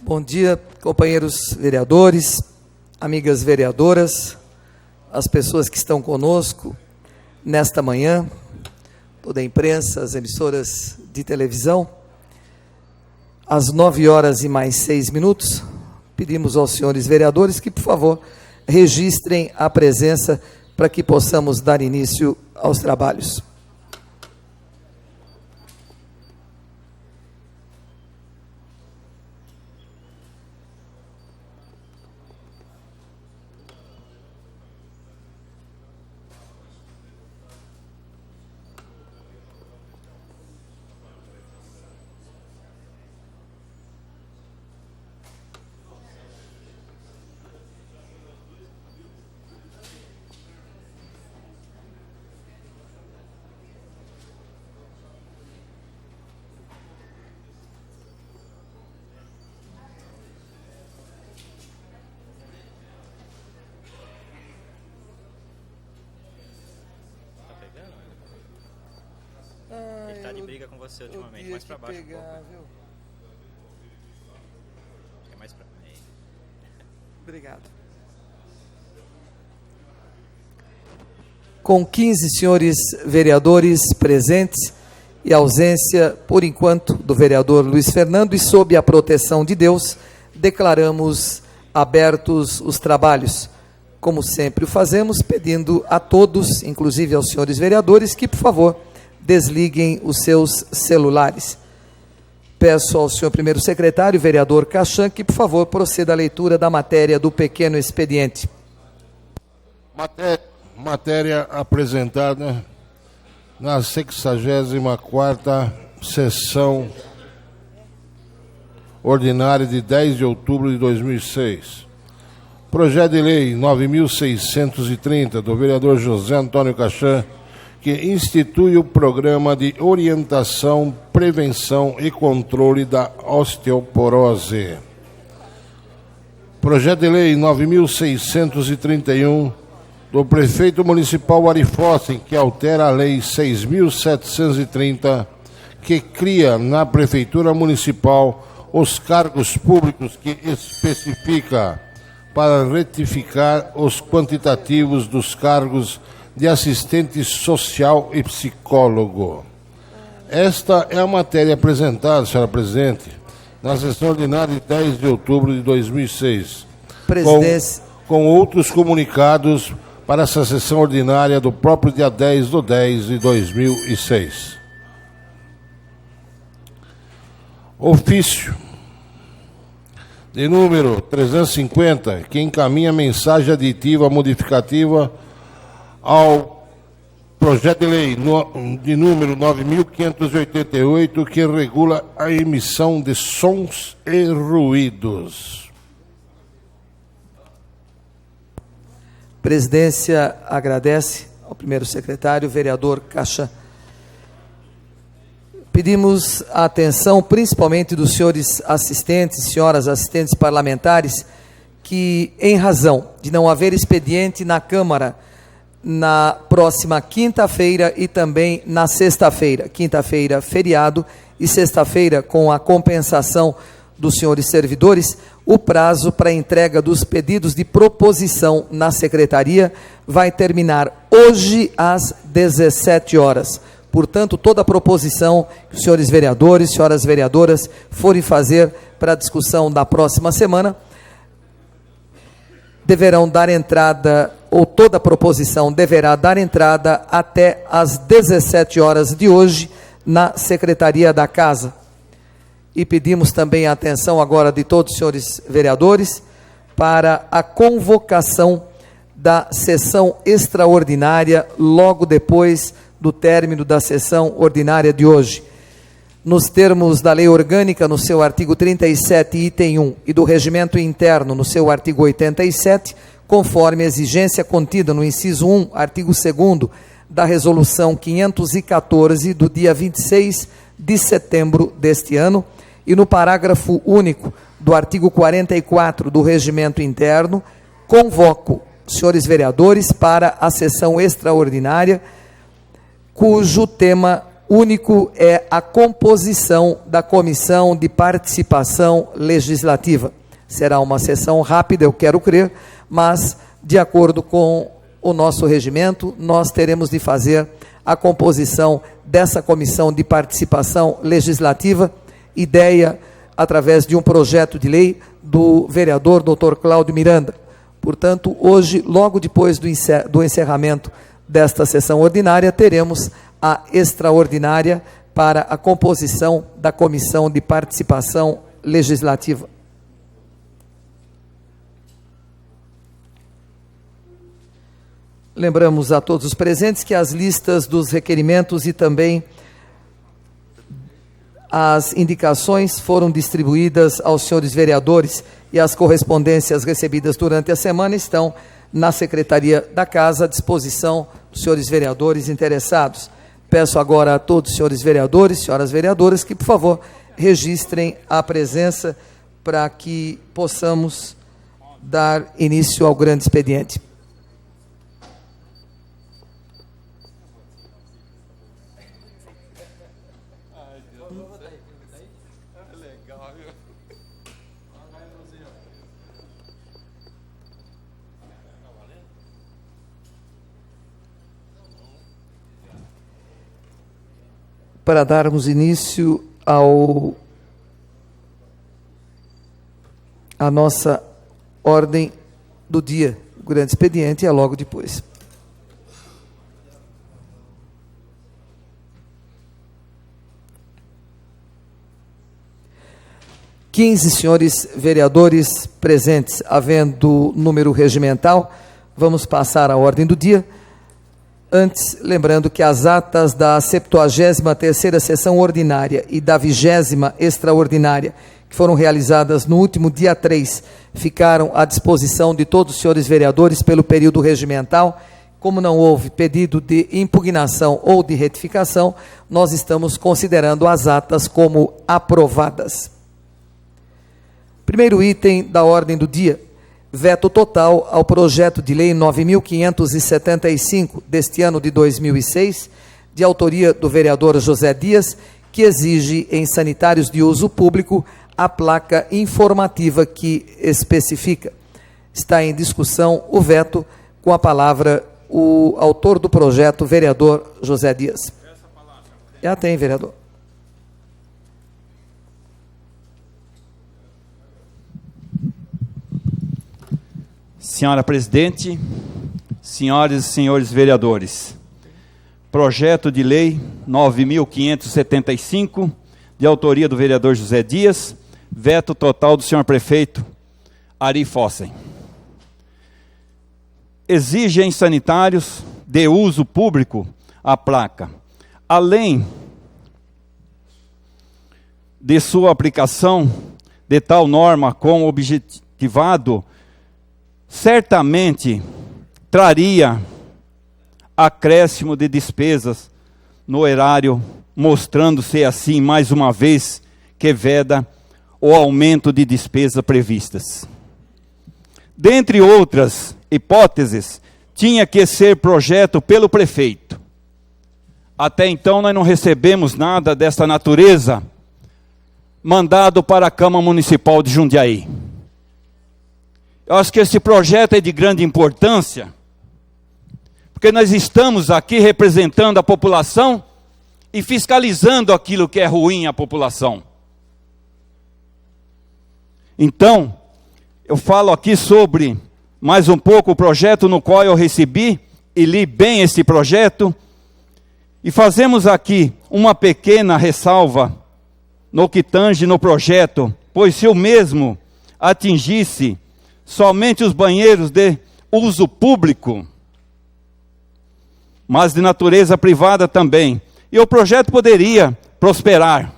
Bom dia, companheiros vereadores, amigas vereadoras, as pessoas que estão conosco nesta manhã, toda a imprensa, as emissoras de televisão. Às 9h06, pedimos aos senhores vereadores que, por favor, registrem a presença para que possamos dar início aos trabalhos. Ele tá de briga com você ultimamente, mais pra baixo pegar, um pouco. Viu? É mais pra aí. Obrigado. Com 15 senhores vereadores presentes e ausência, por enquanto, do vereador Luiz Fernando, e sob a proteção de Deus, declaramos abertos os trabalhos. Como sempre o fazemos, pedindo a todos, inclusive aos senhores vereadores, que, por favor, desliguem os seus celulares. Peço ao senhor primeiro secretário, vereador Cachan, que, por favor, proceda à leitura da matéria do pequeno expediente. Matéria apresentada na 64ª sessão ordinária de 10 de outubro de 2006. Projeto de lei 9.630, do vereador José Antônio Cachan, que institui o programa de orientação, prevenção e controle da osteoporose. Projeto de lei 9.631, do prefeito municipal Ari Fossen, que altera a lei 6.730, que cria na prefeitura municipal os cargos públicos que especifica para retificar os quantitativos dos cargos de assistente social e psicólogo. Esta é a matéria apresentada, senhora presidente, na sessão ordinária de 10 de outubro de 2006, com outros comunicados para essa sessão ordinária do próprio dia 10/10 de 2006. Ofício de número 350, que encaminha mensagem aditiva modificativa ao projeto de lei de número 9.588, que regula a emissão de sons e ruídos. Presidência agradece ao primeiro secretário, vereador Cachan. Pedimos a atenção principalmente dos senhores assistentes, senhoras assistentes parlamentares, que, em razão de não haver expediente na Câmara na próxima quinta-feira e também na sexta-feira, quinta-feira feriado e sexta-feira com a compensação dos senhores servidores, o prazo para a entrega dos pedidos de proposição na secretaria vai terminar hoje às 17 horas. Portanto, toda a proposição que os senhores vereadores, senhoras vereadoras forem fazer para a discussão da próxima semana, deverão dar entrada, ou toda a proposição deverá dar entrada até às 17 horas de hoje na Secretaria da Casa. E pedimos também a atenção agora de todos os senhores vereadores para a convocação da sessão extraordinária logo depois do término da sessão ordinária de hoje. Nos termos da lei orgânica, no seu artigo 37, item 1, e do regimento interno, no seu artigo 87, conforme a exigência contida no inciso 1, artigo 2º, da resolução 514, do dia 26 de setembro deste ano, e no parágrafo único do artigo 44 do regimento interno, convoco senhores vereadores para a sessão extraordinária, cujo tema único é a composição da Comissão de Participação Legislativa. Será uma sessão rápida, eu quero crer, mas, de acordo com o nosso regimento, nós teremos de fazer a composição dessa Comissão de Participação Legislativa, ideia através de um projeto de lei do vereador Dr. Cláudio Miranda. Portanto, hoje, logo depois do encerramento desta sessão ordinária, teremos a extraordinária para a composição da Comissão de Participação Legislativa. Lembramos a todos os presentes que as listas dos requerimentos e também as indicações foram distribuídas aos senhores vereadores e as correspondências recebidas durante a semana estão na Secretaria da Casa à disposição dos senhores vereadores interessados. Peço agora a todos os senhores vereadores, senhoras vereadoras, que, por favor, registrem a presença para que possamos dar início ao grande expediente. Para darmos início à nossa ordem do dia. O grande expediente é logo depois. Quinze senhores vereadores presentes, havendo número regimental, vamos passar à ordem do dia. Antes, lembrando que as atas da 73ª sessão ordinária e da 20ª extraordinária, que foram realizadas no último dia 3, ficaram à disposição de todos os senhores vereadores pelo período regimental. Como não houve pedido de impugnação ou de retificação, nós estamos considerando as atas como aprovadas. Primeiro item da ordem do dia: veto total ao projeto de lei 9.575, deste ano de 2006, de autoria do vereador José Dias, que exige em sanitários de uso público a placa informativa que especifica. Está em discussão o veto, com a palavra o autor do projeto, vereador José Dias. Já tem, vereador. Senhora Presidente, senhoras e senhores vereadores, projeto de lei 9.575, de autoria do vereador José Dias, veto total do senhor prefeito Ari Fossen. Exige em sanitários de uso público a placa, além de sua aplicação de tal norma com objetivado, certamente traria acréscimo de despesas no erário, mostrando-se assim, mais uma vez, que veda o aumento de despesas previstas. Dentre outras hipóteses, tinha que ser projeto pelo prefeito. Até então nós não recebemos nada desta natureza, mandado para a Câmara Municipal de Jundiaí. Eu acho que esse projeto é de grande importância, porque nós estamos aqui representando a população e fiscalizando aquilo que é ruim à população. Então, eu falo aqui sobre, mais um pouco, o projeto no qual eu recebi e li bem esse projeto, e fazemos aqui uma pequena ressalva no que tange no projeto, pois se o mesmo atingisse somente os banheiros de uso público, mas de natureza privada também, e o projeto poderia prosperar.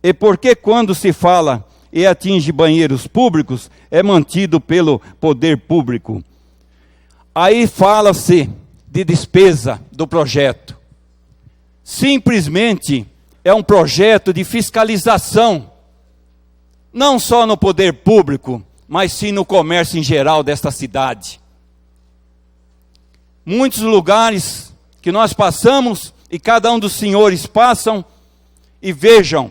E porque quando se fala e atinge banheiros públicos, é mantido pelo poder público? Aí fala-se de despesa do projeto. Simplesmente é um projeto de fiscalização, não só no poder público, mas sim no comércio em geral desta cidade. Muitos lugares que nós passamos e cada um dos senhores passam e vejam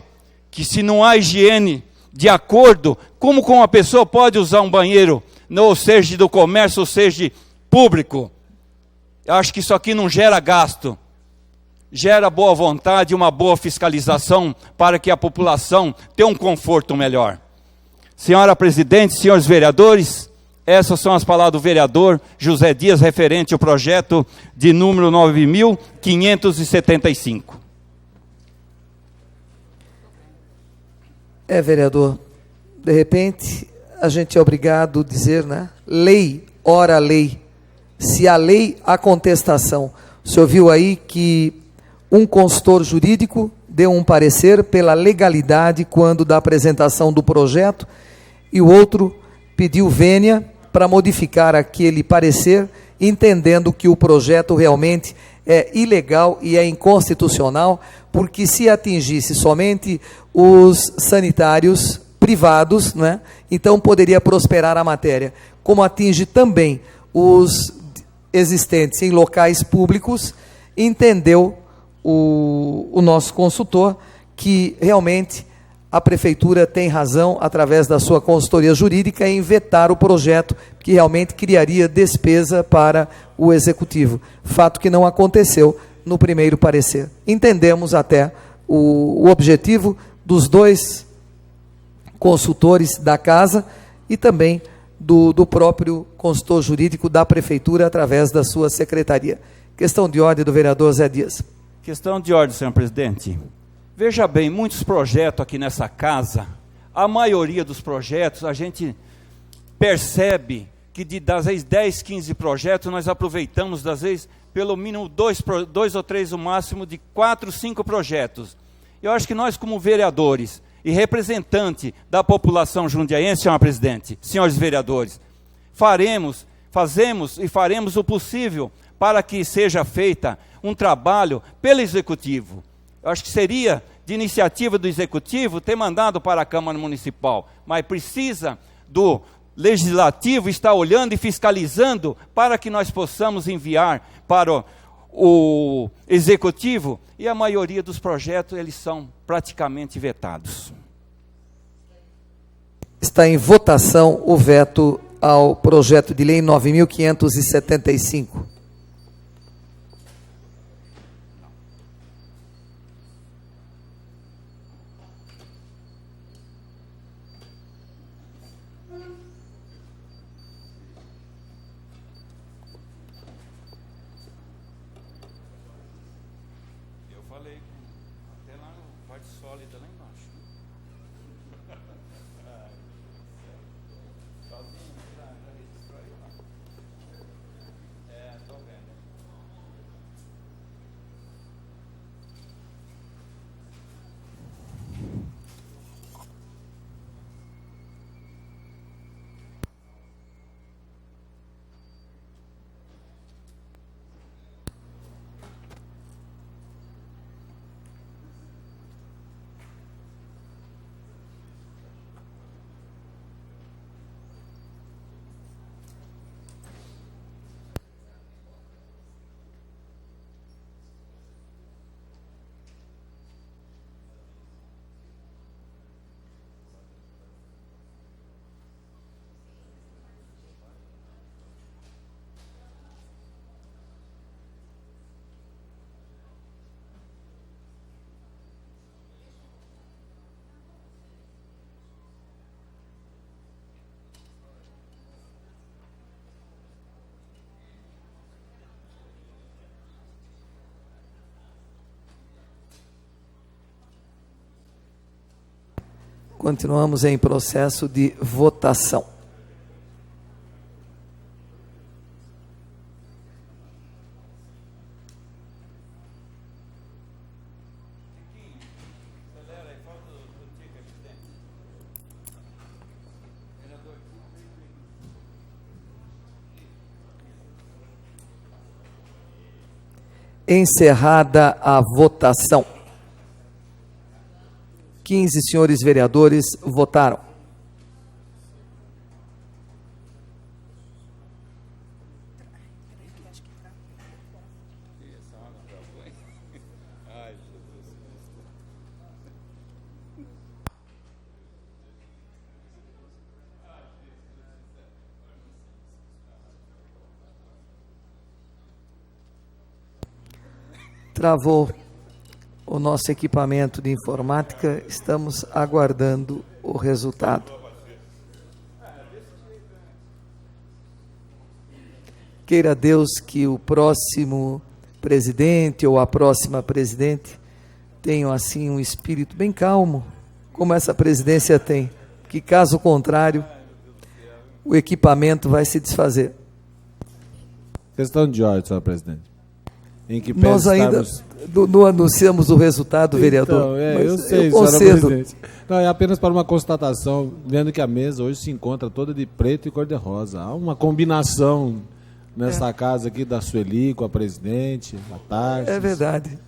que se não há higiene de acordo, como uma pessoa pode usar um banheiro, ou seja do comércio, ou seja público? Eu acho que isso aqui não gera gasto, gera boa vontade, uma boa fiscalização para que a população tenha um conforto melhor. Senhora Presidente, senhores vereadores, essas são as palavras do vereador José Dias, referente ao projeto de número 9.575. Vereador, de repente a gente é obrigado a dizer, né? Lei, ora lei. Se há lei, há contestação. O senhor viu aí que um consultor jurídico deu um parecer pela legalidade quando da apresentação do projeto, e o outro pediu vênia para modificar aquele parecer, entendendo que o projeto realmente é ilegal e é inconstitucional, porque se atingisse somente os sanitários privados, né, então poderia prosperar a matéria. Como atinge também os existentes em locais públicos, entendeu o nosso consultor que realmente a prefeitura tem razão, através da sua consultoria jurídica, em vetar o projeto, que realmente criaria despesa para o executivo. Fato que não aconteceu no primeiro parecer. Entendemos até o objetivo dos dois consultores da casa e também do próprio consultor jurídico da prefeitura, através da sua secretaria. Questão de ordem do vereador Zé Dias. Questão de ordem, senhor presidente. Veja bem, muitos projetos aqui nessa casa, a maioria dos projetos, a gente percebe que das vezes 10, 15 projetos, nós aproveitamos, das vezes, pelo mínimo dois ou três, o máximo de 4, 5 projetos. Eu acho que nós, como vereadores e representante da população jundiaense, senhor presidente, senhores vereadores, fazemos e faremos o possível para que seja feita um trabalho pelo Executivo. Eu acho que seria de iniciativa do Executivo ter mandado para a Câmara Municipal, mas precisa do Legislativo estar olhando e fiscalizando para que nós possamos enviar para o Executivo, e a maioria dos projetos eles são praticamente vetados. Está em votação o veto ao projeto de lei 9.575. Continuamos em processo de votação. Encerrada a votação. 15 senhores vereadores votaram. Travou o nosso equipamento de informática, estamos aguardando o resultado. Queira Deus que o próximo presidente ou a próxima presidente tenham assim um espírito bem calmo, como essa presidência tem, que caso contrário, o equipamento vai se desfazer. Questão de ordem, senhor presidente. Em que Nós ainda não anunciamos o resultado, vereador. Então, eu sei, senhora presidente. Não, é apenas para uma constatação, vendo que a mesa hoje se encontra toda de preto e cor-de-rosa. Há uma combinação nessa casa aqui da Sueli com a presidente, a Tarsis. É verdade.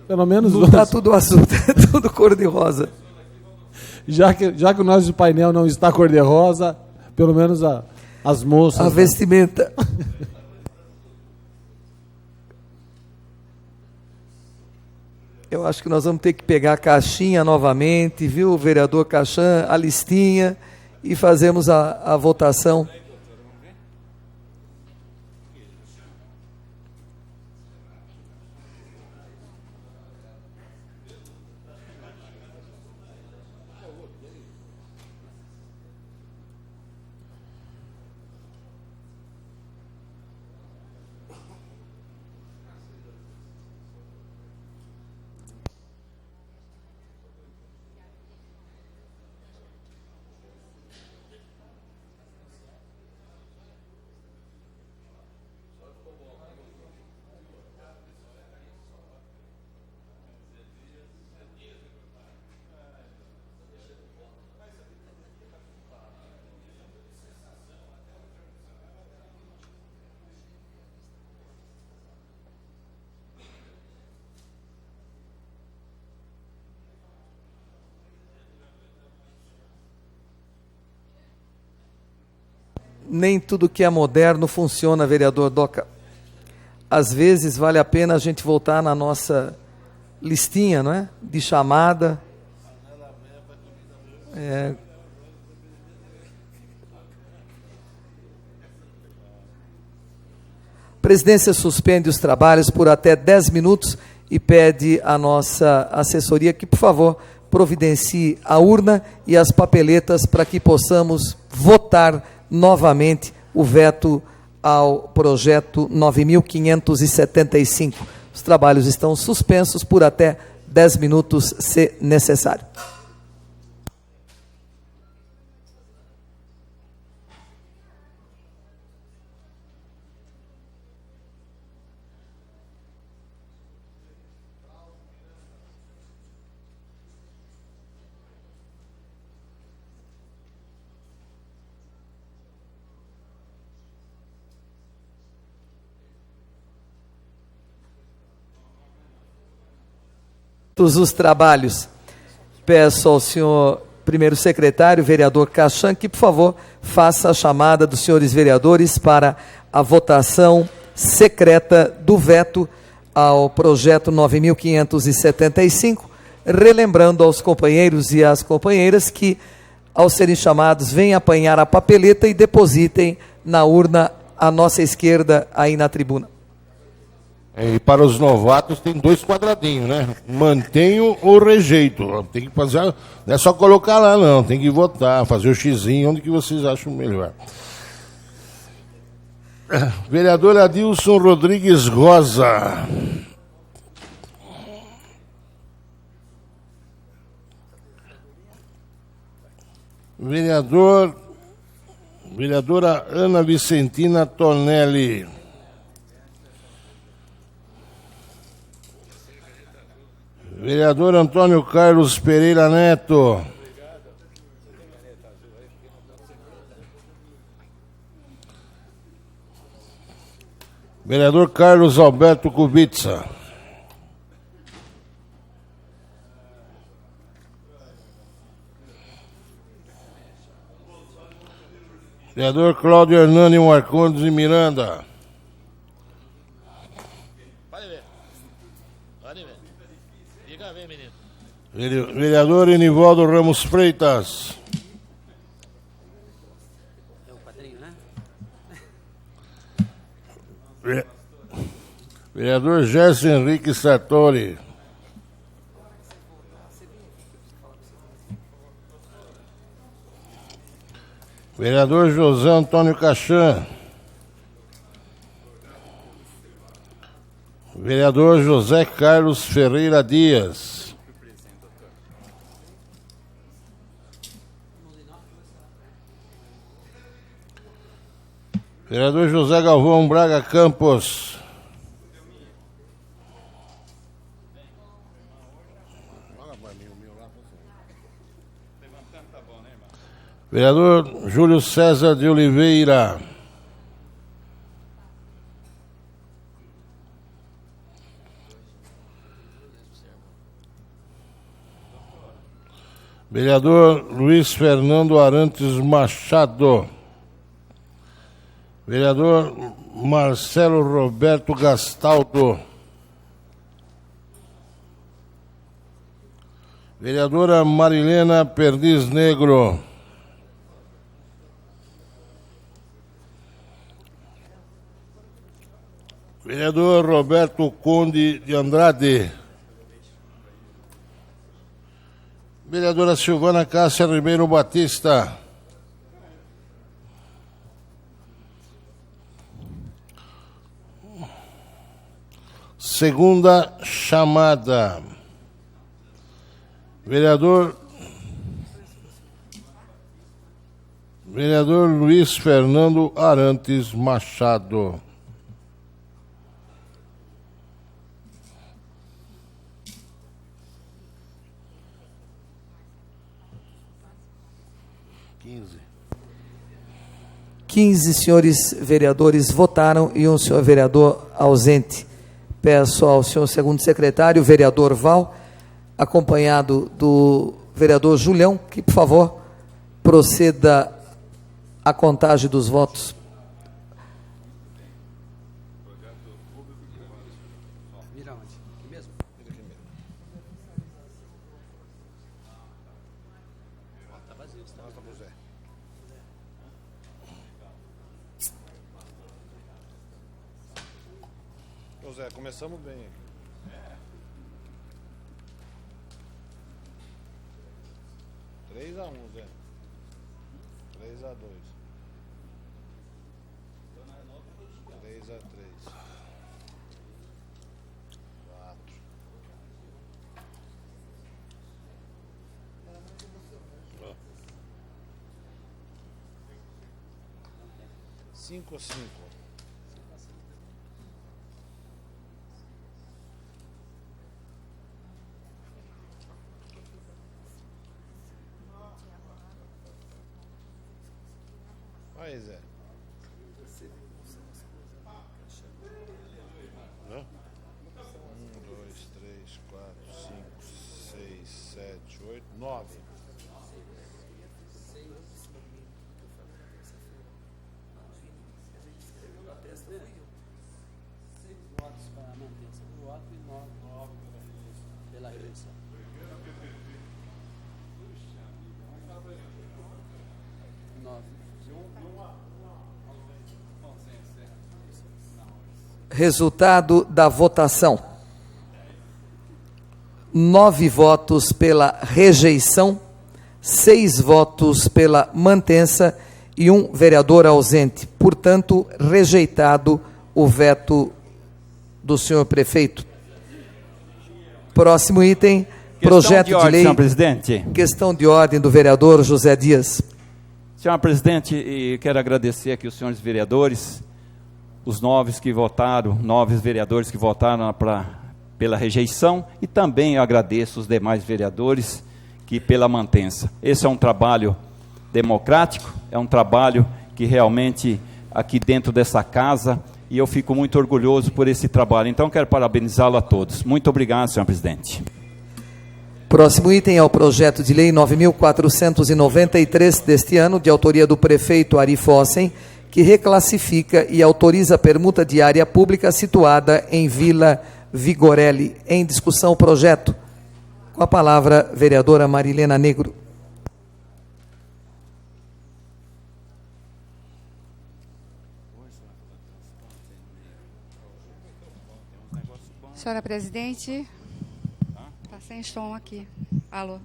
Pelo menos não está tudo azul, é tudo cor-de-rosa. Já que o nosso painel não está cor-de-rosa, pelo menos as moças. A vestimenta. Eu acho que nós vamos ter que pegar a caixinha novamente, viu, vereador Caixan, a listinha, e fazemos a votação. Nem tudo que é moderno funciona, vereador Doca. Às vezes vale a pena a gente voltar na nossa listinha, não é? De chamada. Presidência suspende os trabalhos por até 10 minutos e pede à nossa assessoria que, por favor, providencie a urna e as papeletas para que possamos votar novamente o veto ao projeto 9.575. Os trabalhos estão suspensos por até 10 minutos, se necessário. Os trabalhos. Peço ao senhor primeiro secretário, vereador Caixan, que, por favor, faça a chamada dos senhores vereadores para a votação secreta do veto ao projeto 9.575, relembrando aos companheiros e às companheiras que, ao serem chamados, venham apanhar a papeleta e depositem na urna à nossa esquerda, aí na tribuna. E para os novatos tem 2 quadradinhos, né? Mantenho ou rejeito. Tem que fazer, não é só colocar lá, não. Tem que votar, fazer o xizinho onde que vocês acham melhor. Vereador Adilson Rodrigues Rosa. Vereadora Ana Vicentina Tonelli. Vereador Antônio Carlos Pereira Neto. Vereador Carlos Alberto Kubica. Vereador Cláudio Hernani Marcondes de Miranda. Vereador Enivaldo Ramos Freitas. É o padrinho, né? Vereador Gerson Henrique Sartori. Vereador José Antônio Cachan. Vereador José Carlos Ferreira Dias. Vereador José Galvão Braga Campos. Vereador Júlio César de Oliveira. Vereador Luiz Fernando Arantes Machado. Vereador Marcelo Roberto Gastaldo. Vereadora Marilena Perdiz Negro. Vereador Roberto Conde de Andrade. Vereadora Silvana Cássia Ribeiro Batista. Segunda chamada. Vereador Luiz Fernando Arantes Machado. Quinze senhores vereadores votaram e um senhor vereador ausente. Peço ao senhor segundo secretário, vereador Val, acompanhado do vereador Julião, que, por favor, proceda à contagem dos votos. Zé, começamos bem aqui. 3-1, Zé. 3-2. 3-3. 4. 5-5. Aí, Zé. 1, 2, 3, 4, 5, 6, 7, 8, 9. Votos para a manutenção do voto e 9 pela rejeição. Resultado da votação: 9 votos pela rejeição, 6 votos pela mantença e 1 vereador ausente. Portanto, rejeitado o veto do senhor prefeito. Próximo item, projeto de lei. Senhor presidente. Questão de ordem do vereador José Dias. Senhor presidente, quero agradecer aqui os senhores vereadores, os 9 vereadores que votaram pela rejeição, e também eu agradeço os demais vereadores que pela mantença. Esse é um trabalho democrático, é um trabalho que realmente aqui dentro dessa casa, e eu fico muito orgulhoso por esse trabalho. Então quero parabenizá-lo a todos. Muito obrigado, senhor presidente. Próximo item é o projeto de lei 9.493 deste ano, de autoria do prefeito Ari Fossen, que reclassifica e autoriza a permuta de área pública situada em Vila Vigorelli. Em discussão o projeto. Com a palavra, vereadora Marilena Negro. Senhora presidente, está sem som aqui. Alô.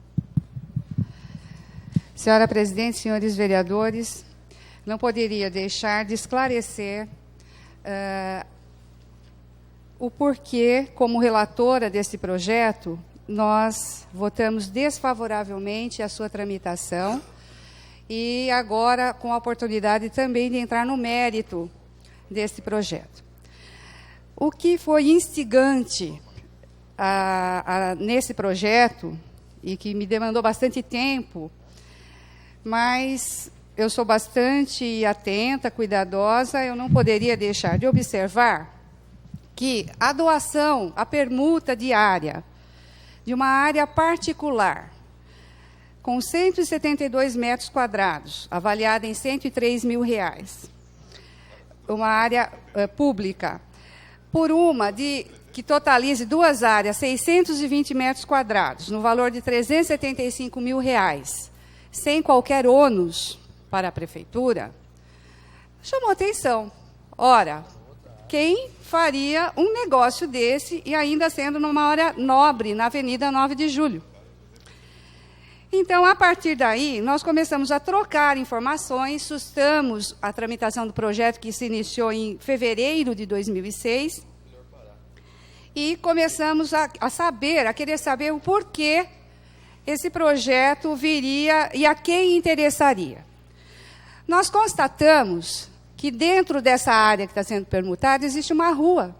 Senhora presidente, senhores vereadores, não poderia deixar de esclarecer o porquê, como relatora desse projeto, nós votamos desfavoravelmente a sua tramitação e agora com a oportunidade também de entrar no mérito desse projeto. O que foi instigante nesse projeto, e que me demandou bastante tempo, mas eu sou bastante atenta, cuidadosa, eu não poderia deixar de observar que a doação, a permuta diária de uma área particular, com 172 metros quadrados, avaliada em R$103 mil, uma área pública, por uma que totalize duas áreas, 620 metros quadrados, no valor de R$375 mil, sem qualquer ônus para a prefeitura, chamou atenção. Ora, quem faria um negócio desse e ainda sendo numa área nobre, na Avenida 9 de Julho? Então, a partir daí, nós começamos a trocar informações, sustentamos a tramitação do projeto que se iniciou em fevereiro de 2006 e começamos a querer saber o porquê esse projeto viria e a quem interessaria. Nós constatamos que dentro dessa área que está sendo permutada existe uma rua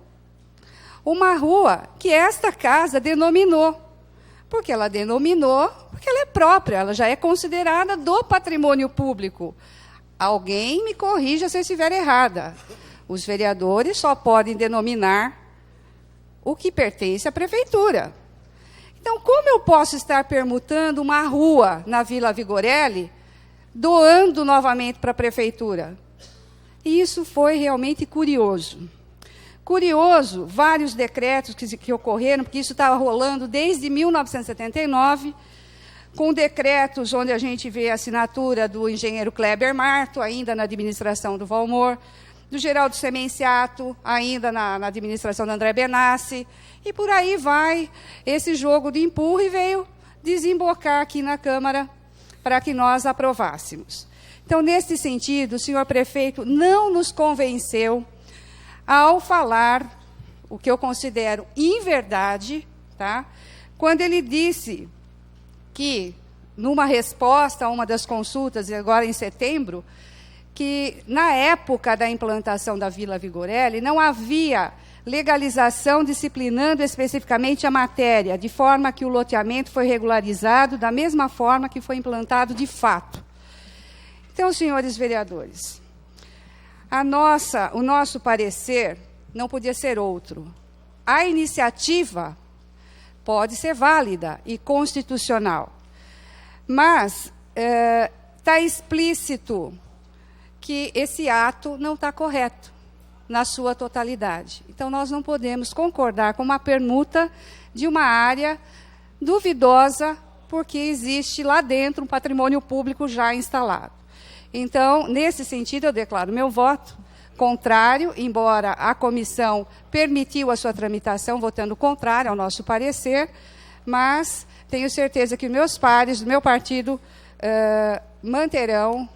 que esta casa denominou. Porque ela denominou, porque ela é própria, ela já é considerada do patrimônio público. Alguém me corrija se eu estiver errada. Os vereadores só podem denominar o que pertence à prefeitura. Então, como eu posso estar permutando uma rua na Vila Vigorelli, doando novamente para a prefeitura? E isso foi realmente curioso. Curioso, vários decretos que ocorreram, porque isso estava rolando desde 1979, com decretos onde a gente vê a assinatura do engenheiro Kleber Marto, ainda na administração do Valmor, do Geraldo Semenciato, ainda na administração do André Benassi, e por aí vai esse jogo de empurra e veio desembocar aqui na Câmara para que nós aprovássemos. Então, nesse sentido, o senhor prefeito não nos convenceu ao falar o que eu considero inverdade, tá? Quando ele disse que, numa resposta a uma das consultas, agora em setembro, que na época da implantação da Vila Vigorelli não havia legalização disciplinando especificamente a matéria, de forma que o loteamento foi regularizado da mesma forma que foi implantado de fato. Então, senhores vereadores, o nosso parecer não podia ser outro. A iniciativa pode ser válida e constitucional, mas está explícito que esse ato não está correto na sua totalidade. Então, nós não podemos concordar com uma permuta de uma área duvidosa, porque existe lá dentro um patrimônio público já instalado. Então, nesse sentido, eu declaro meu voto contrário, embora a comissão permitiu a sua tramitação, votando contrário ao nosso parecer, mas tenho certeza que meus pares do meu partido manterão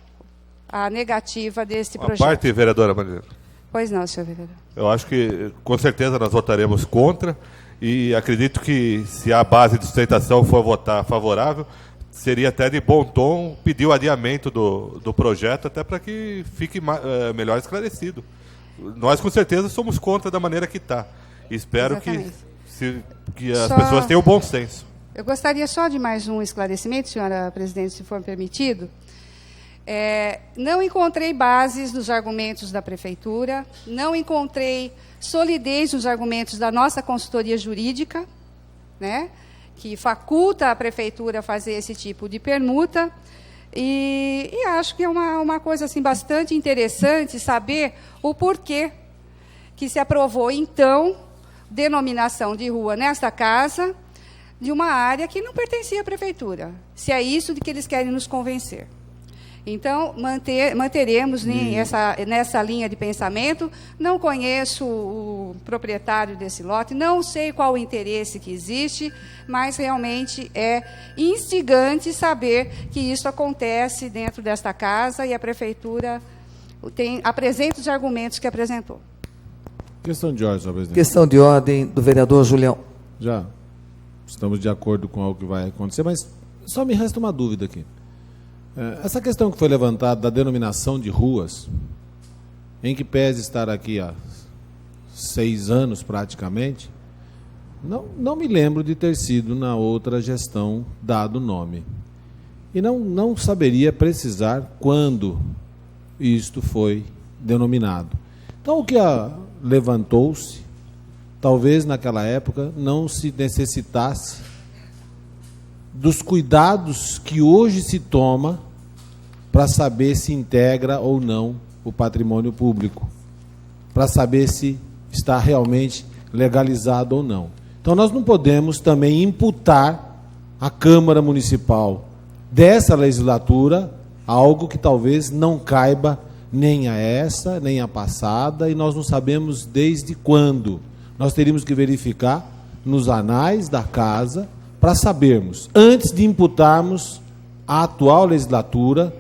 a negativa desse projeto. A parte, vereadora Marina. Pois não, senhor vereador. Eu acho que, com certeza, nós votaremos contra e acredito que, se a base de sustentação for votar favorável, seria até de bom tom pedir o adiamento do projeto, até para que fique melhor esclarecido. Nós, com certeza, somos contra da maneira que está. Espero que as pessoas tenham bom senso. Eu gostaria só de mais um esclarecimento, senhora presidente, se for permitido. Não encontrei bases nos argumentos da prefeitura, não encontrei solidez nos argumentos da nossa consultoria jurídica, né, que faculta a prefeitura a fazer esse tipo de permuta, e acho que é uma coisa assim, bastante interessante saber o porquê que se aprovou, então, denominação de rua nesta casa, de uma área que não pertencia à prefeitura, se é isso de que eles querem nos convencer. Então, manteremos nessa linha de pensamento. Não conheço o proprietário desse lote, não sei qual o interesse que existe, mas realmente é instigante saber que isso acontece dentro desta casa e a Prefeitura apresenta os argumentos que apresentou. Questão de ordem, senhor presidente. Questão de ordem do vereador Julião. Já estamos de acordo com algo que vai acontecer, mas só me resta uma dúvida aqui. Essa questão que foi levantada da denominação de ruas, em que pese estar aqui há 6 anos praticamente, não me lembro de ter sido na outra gestão dado o nome. E não saberia precisar quando isto foi denominado. Então, o que levantou-se, talvez naquela época não se necessitasse dos cuidados que hoje se toma para saber se integra ou não o patrimônio público, para saber se está realmente legalizado ou não. Então, nós não podemos também imputar à Câmara Municipal dessa legislatura algo que talvez não caiba nem a essa, nem a passada, e nós não sabemos desde quando. Nós teríamos que verificar nos anais da casa para sabermos, antes de imputarmos à atual legislatura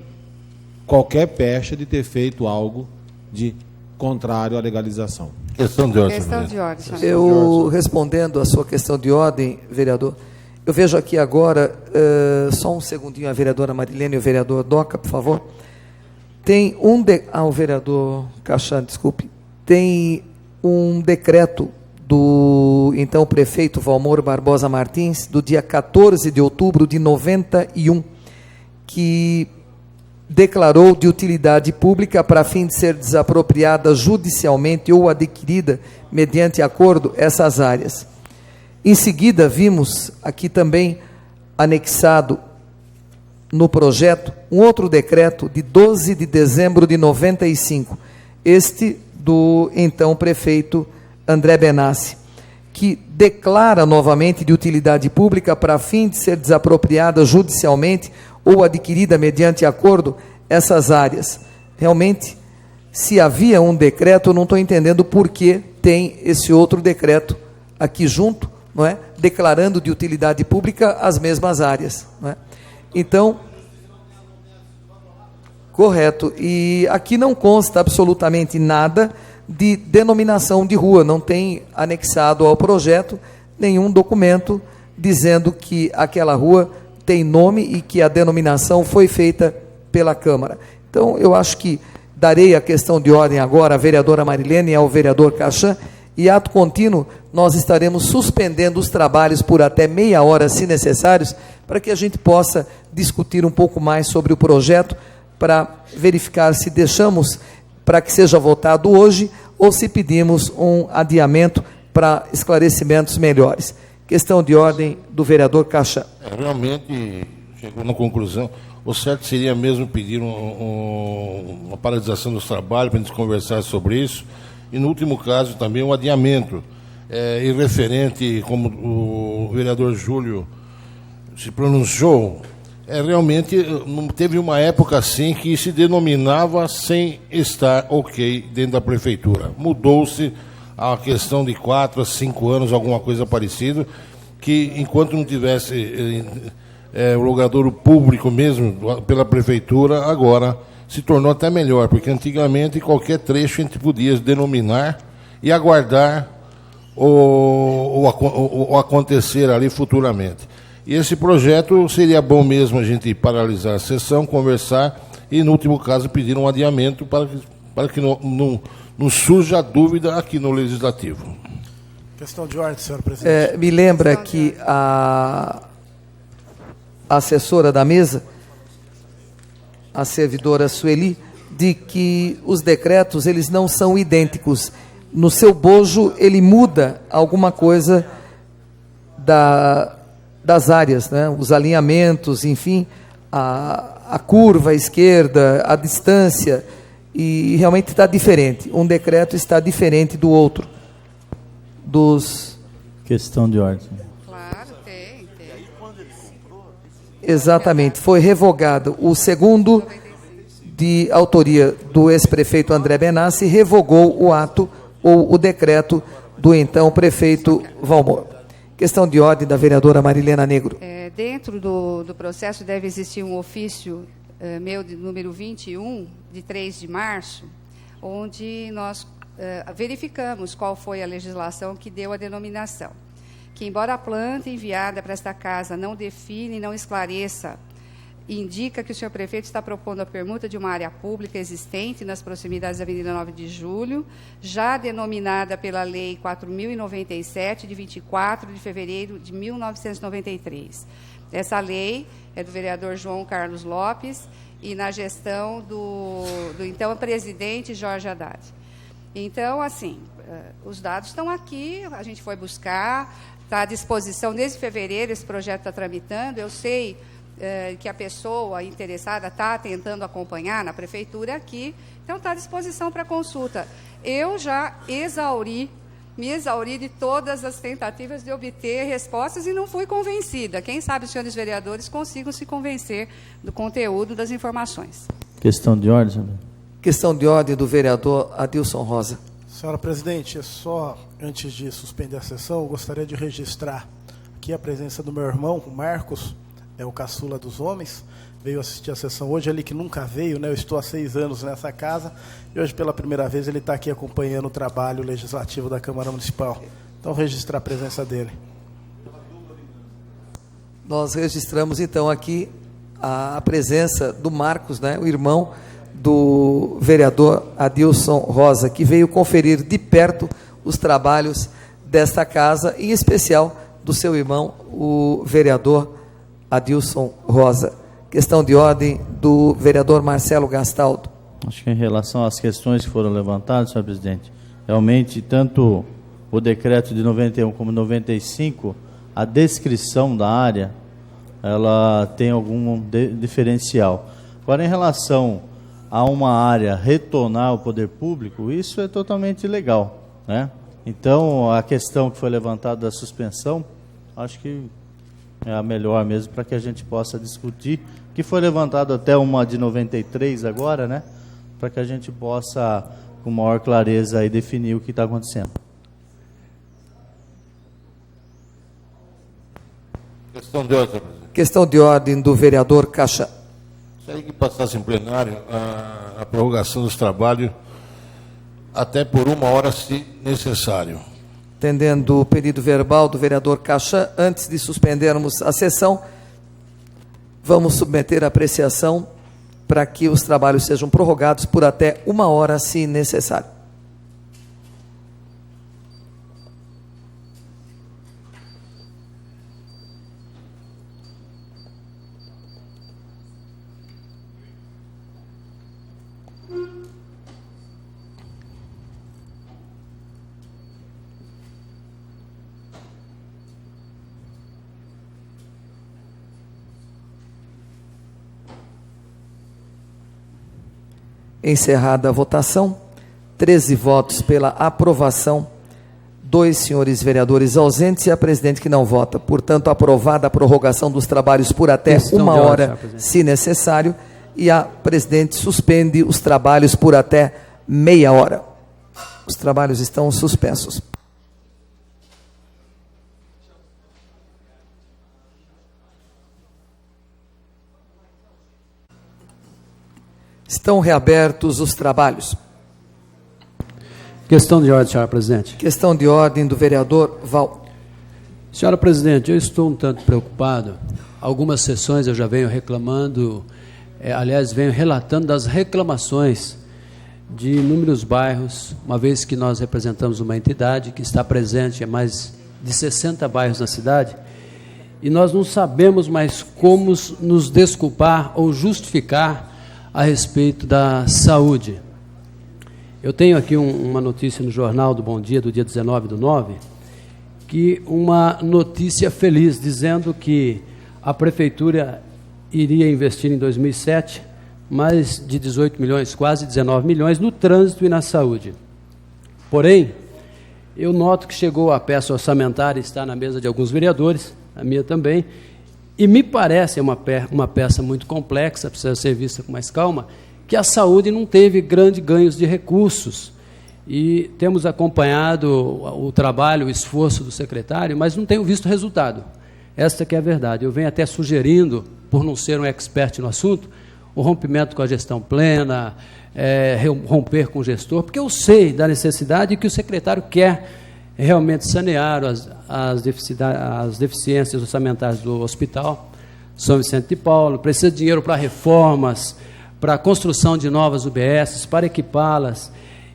qualquer pecha de ter feito algo de contrário à legalização. Questão de ordem. Questão de ordem. Eu, respondendo a sua questão de ordem, vereador, eu vejo aqui agora, só um segundinho, a vereadora Marilene e o vereador Doca, por favor. Tem o vereador Cachan, desculpe. Tem um decreto do então prefeito Valmor Barbosa Martins, do dia 14 de outubro de 91, que declarou de utilidade pública para fim de ser desapropriada judicialmente ou adquirida mediante acordo essas áreas. Em seguida, vimos aqui também anexado no projeto um outro decreto de 12 de dezembro de 95, este do então prefeito André Benassi, que declara novamente de utilidade pública para fim de ser desapropriada judicialmente ou adquirida mediante acordo essas áreas. Realmente, se havia um decreto, eu não estou entendendo por que tem esse outro decreto aqui junto, não é? Declarando de utilidade pública as mesmas áreas, não é? Então, correto, e aqui não consta absolutamente nada de denominação de rua, não tem anexado ao projeto nenhum documento dizendo que aquela rua tem nome e que a denominação foi feita pela Câmara. Então, eu acho que darei a questão de ordem agora à vereadora Marilene e ao vereador Cachan, e ato contínuo nós estaremos suspendendo os trabalhos por até meia hora, se necessários, para que a gente possa discutir um pouco mais sobre o projeto, para verificar se deixamos para que seja votado hoje ou se pedimos um adiamento para esclarecimentos melhores. Questão de ordem do vereador Cachan. Realmente, chegou na conclusão, o certo seria mesmo pedir uma paralisação dos trabalhos para a gente conversar sobre isso, e no último caso também um adiamento, irreferente, como o vereador Júlio se pronunciou, realmente não teve uma época assim que se denominava sem estar ok dentro da prefeitura. Mudou-se a questão de 4 a 5 anos, alguma coisa parecida, que enquanto não tivesse o logradouro público mesmo pela prefeitura, agora se tornou até melhor, porque antigamente qualquer trecho a gente podia denominar e aguardar o acontecer ali futuramente. E esse projeto seria bom mesmo a gente paralisar a sessão, conversar e, no último caso, pedir um adiamento para que não surja dúvida aqui no Legislativo. Questão de ordem, senhor presidente. Me lembra que a assessora da mesa, a servidora Sueli, de que os decretos eles não são idênticos. No seu bojo, ele muda alguma coisa das áreas, né? Os alinhamentos, enfim, a curva à esquerda, a distância, e realmente está diferente. Um decreto está diferente do outro. Questão de ordem. Claro, tem. Exatamente, foi revogado. O segundo de autoria do ex-prefeito André Benassi, revogou o ato ou o decreto do então prefeito Valmor. Questão de ordem da vereadora Marilena Negro. Dentro do processo deve existir um ofício meu de número 21, de 3 de março, onde nós verificamos qual foi a legislação que deu a denominação. Que, embora a planta enviada para esta casa não define e não esclareça, indica que o senhor prefeito está propondo a permuta de uma área pública existente nas proximidades da Avenida 9 de Julho, já denominada pela Lei 4.097, de 24 de fevereiro de 1993. Essa lei é do vereador João Carlos Lopes e na gestão do então presidente Jorge Haddad. Então, assim, os dados estão aqui, a gente foi buscar, está à disposição desde fevereiro, esse projeto está tramitando, eu sei que a pessoa interessada está tentando acompanhar na prefeitura aqui, então está à disposição para consulta. Eu já me exauri de todas as tentativas de obter respostas e não fui convencida. Quem sabe os senhores vereadores consigam se convencer do conteúdo das informações. Questão de ordem, senhor. Questão de ordem do vereador Adilson Rosa. Senhora presidente, só antes de suspender a sessão, eu gostaria de registrar aqui a presença do meu irmão, o Marcos, é o caçula dos homens, veio assistir a sessão hoje, ele que nunca veio, né? Eu estou há 6 anos nessa casa, e hoje pela primeira vez ele está aqui acompanhando o trabalho legislativo da Câmara Municipal. Então, registrar a presença dele. Nós registramos, então, aqui a presença do Marcos, né? O irmão do vereador Adilson Rosa, que veio conferir de perto os trabalhos desta casa, em especial do seu irmão, o vereador Adilson Rosa. Questão de ordem do vereador Marcelo Gastaldo. Acho que em relação às questões que foram levantadas, senhor presidente, realmente, tanto o decreto de 91 como 95, a descrição da área, ela tem algum diferencial. Agora, em relação a uma área retornar ao poder público, isso é totalmente legal, né? Então, a questão que foi levantada da suspensão, acho que é a melhor mesmo para que a gente possa discutir, que foi levantado até uma de 93 agora, né? Para que a gente possa, com maior clareza, aí, definir o que está acontecendo. Questão de ordem. Questão de ordem do vereador Caixa. Gostaria que passasse em plenário a prorrogação dos trabalhos até por 1 hora, se necessário. Atendendo o pedido verbal do vereador Caixa, antes de suspendermos a sessão, vamos submeter a apreciação para que os trabalhos sejam prorrogados por até 1 hora, se necessário. Encerrada a votação, 13 votos pela aprovação, 2 senhores vereadores ausentes e a presidente que não vota. Portanto, aprovada a prorrogação dos trabalhos por até 1 hora, se necessário, e a presidente suspende os trabalhos por até meia hora. Os trabalhos estão suspensos. Estão reabertos os trabalhos. Questão de ordem, senhora presidente. Questão de ordem do vereador Val. Senhora presidente, eu estou um tanto preocupado. Algumas sessões eu já venho reclamando, aliás, venho relatando das reclamações de inúmeros bairros, uma vez que nós representamos uma entidade que está presente em mais de 60 bairros na cidade, e nós não sabemos mais como nos desculpar ou justificar a respeito da saúde. Eu tenho aqui uma notícia no jornal do Bom Dia, do dia 19/9, que uma notícia feliz, dizendo que a prefeitura iria investir em 2007 mais de 18 milhões, quase 19 milhões, no trânsito e na saúde. Porém, eu noto que chegou a peça orçamentária, está na mesa de alguns vereadores, a minha também, e me parece uma peça muito complexa, precisa ser vista com mais calma, que a saúde não teve grandes ganhos de recursos. E temos acompanhado o trabalho, o esforço do secretário, mas não tenho visto resultado. Esta que é a verdade. Eu venho até sugerindo, por não ser um expert no assunto, o rompimento com a gestão plena, romper com o gestor, porque eu sei da necessidade que o secretário quer realmente sanear as deficiências orçamentárias do Hospital São Vicente de Paulo, precisa de dinheiro para reformas, para a construção de novas UBSs, para equipá-las.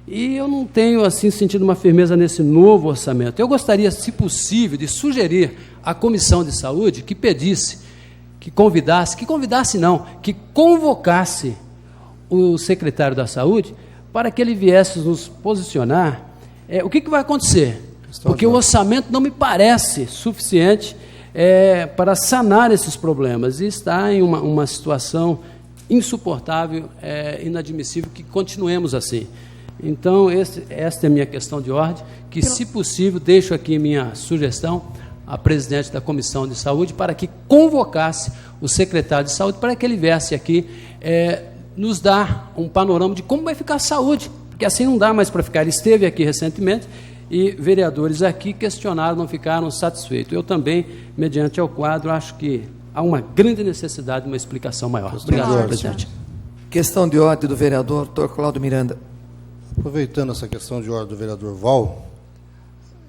E eu não tenho, assim, sentido uma firmeza nesse novo orçamento. Eu gostaria, se possível, de sugerir à Comissão de Saúde que pedisse, que convocasse o secretário da Saúde para que ele viesse nos posicionar. O que vai acontecer? Porque o orçamento não me parece suficiente para sanar esses problemas e está em uma situação insuportável, inadmissível que continuemos assim. Então, esta é a minha questão de ordem, que, se possível, deixo aqui minha sugestão à presidente da Comissão de Saúde para que convocasse o secretário de Saúde para que ele viesse aqui nos dar um panorama de como vai ficar a saúde, porque assim não dá mais para ficar. Ele esteve aqui recentemente e vereadores aqui questionaram, não ficaram satisfeitos. Eu também, mediante ao quadro, acho que há uma grande necessidade de uma explicação maior. Obrigado, senhor presidente. Questão de ordem do vereador Dr. Cláudio Miranda. Aproveitando essa questão de ordem do vereador Val,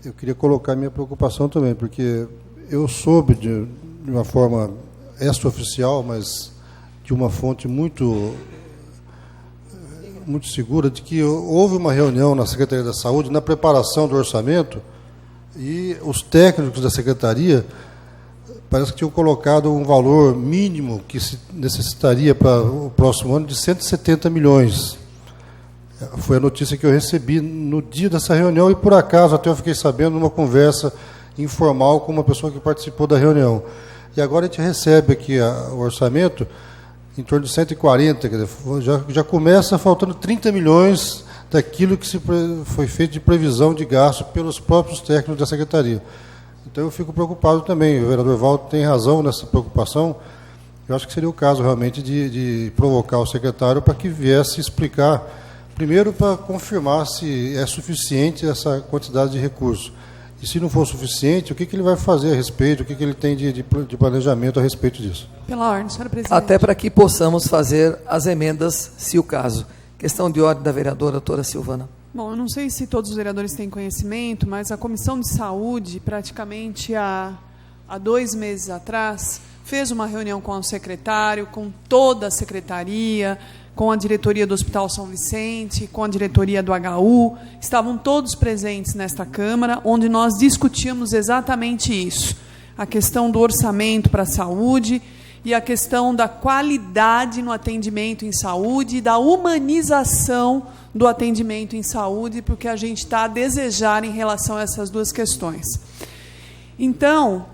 eu queria colocar minha preocupação também, porque eu soube de uma forma extraoficial, mas de uma fonte muito segura, de que houve uma reunião na Secretaria da Saúde, na preparação do orçamento, e os técnicos da Secretaria parece que tinham colocado um valor mínimo que se necessitaria para o próximo ano de 170 milhões. Foi a notícia que eu recebi no dia dessa reunião e, por acaso, até eu fiquei sabendo numa conversa informal com uma pessoa que participou da reunião. E agora a gente recebe aqui o orçamento em torno de 140, quer dizer, já começa faltando 30 milhões daquilo que foi feito de previsão de gasto pelos próprios técnicos da Secretaria. Então eu fico preocupado também, o vereador Valdo tem razão nessa preocupação. Eu acho que seria o caso realmente de provocar o secretário para que viesse explicar, primeiro para confirmar se é suficiente essa quantidade de recursos. E se não for suficiente, o que ele vai fazer a respeito, o que ele tem de planejamento a respeito disso. Pela ordem, senhora presidente. Até para que possamos fazer as emendas, se o caso. Questão de ordem da vereadora doutora Silvana. Bom, eu não sei se todos os vereadores têm conhecimento, mas a Comissão de Saúde, praticamente há 2 meses atrás, fez uma reunião com o secretário, com toda a secretaria, com a diretoria do Hospital São Vicente, com a diretoria do HU, estavam todos presentes nesta Câmara, onde nós discutimos exatamente isso, a questão do orçamento para a saúde e a questão da qualidade no atendimento em saúde e da humanização do atendimento em saúde, porque a gente está a desejar em relação a essas duas questões. Então,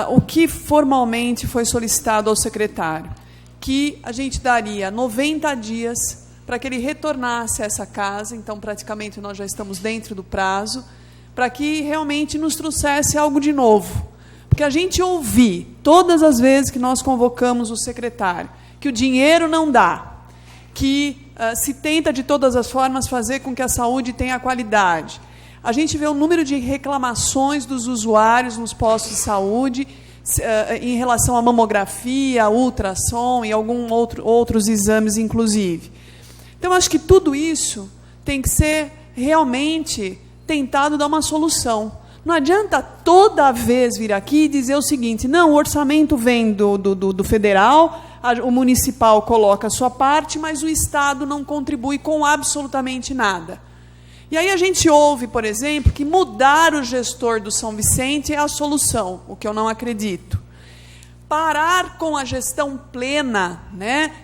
o que formalmente foi solicitado ao secretário? Que a gente daria 90 dias para que ele retornasse a essa casa, então praticamente nós já estamos dentro do prazo, para que realmente nos trouxesse algo de novo. Porque a gente ouvir, todas as vezes que nós convocamos o secretário, que o dinheiro não dá, que se tenta de todas as formas fazer com que a saúde tenha qualidade. A gente vê o número de reclamações dos usuários nos postos de saúde, em relação à mamografia, ultrassom e outros exames, inclusive. Então, acho que tudo isso tem que ser realmente tentado dar uma solução. Não adianta toda vez vir aqui e dizer o seguinte, não, o orçamento vem do federal, o municipal coloca a sua parte, mas o Estado não contribui com absolutamente nada. E aí a gente ouve, por exemplo, que mudar o gestor do São Vicente é a solução, o que eu não acredito. Parar com a gestão plena,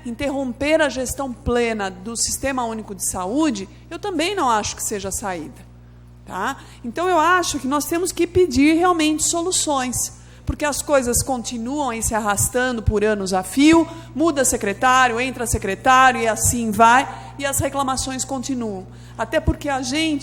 interromper a gestão plena do Sistema Único de Saúde, eu também não acho que seja a saída. Tá? Então, eu acho que nós temos que pedir realmente soluções, porque as coisas continuam aí se arrastando por anos a fio, muda secretário, entra secretário e assim vai, e as reclamações continuam. Até porque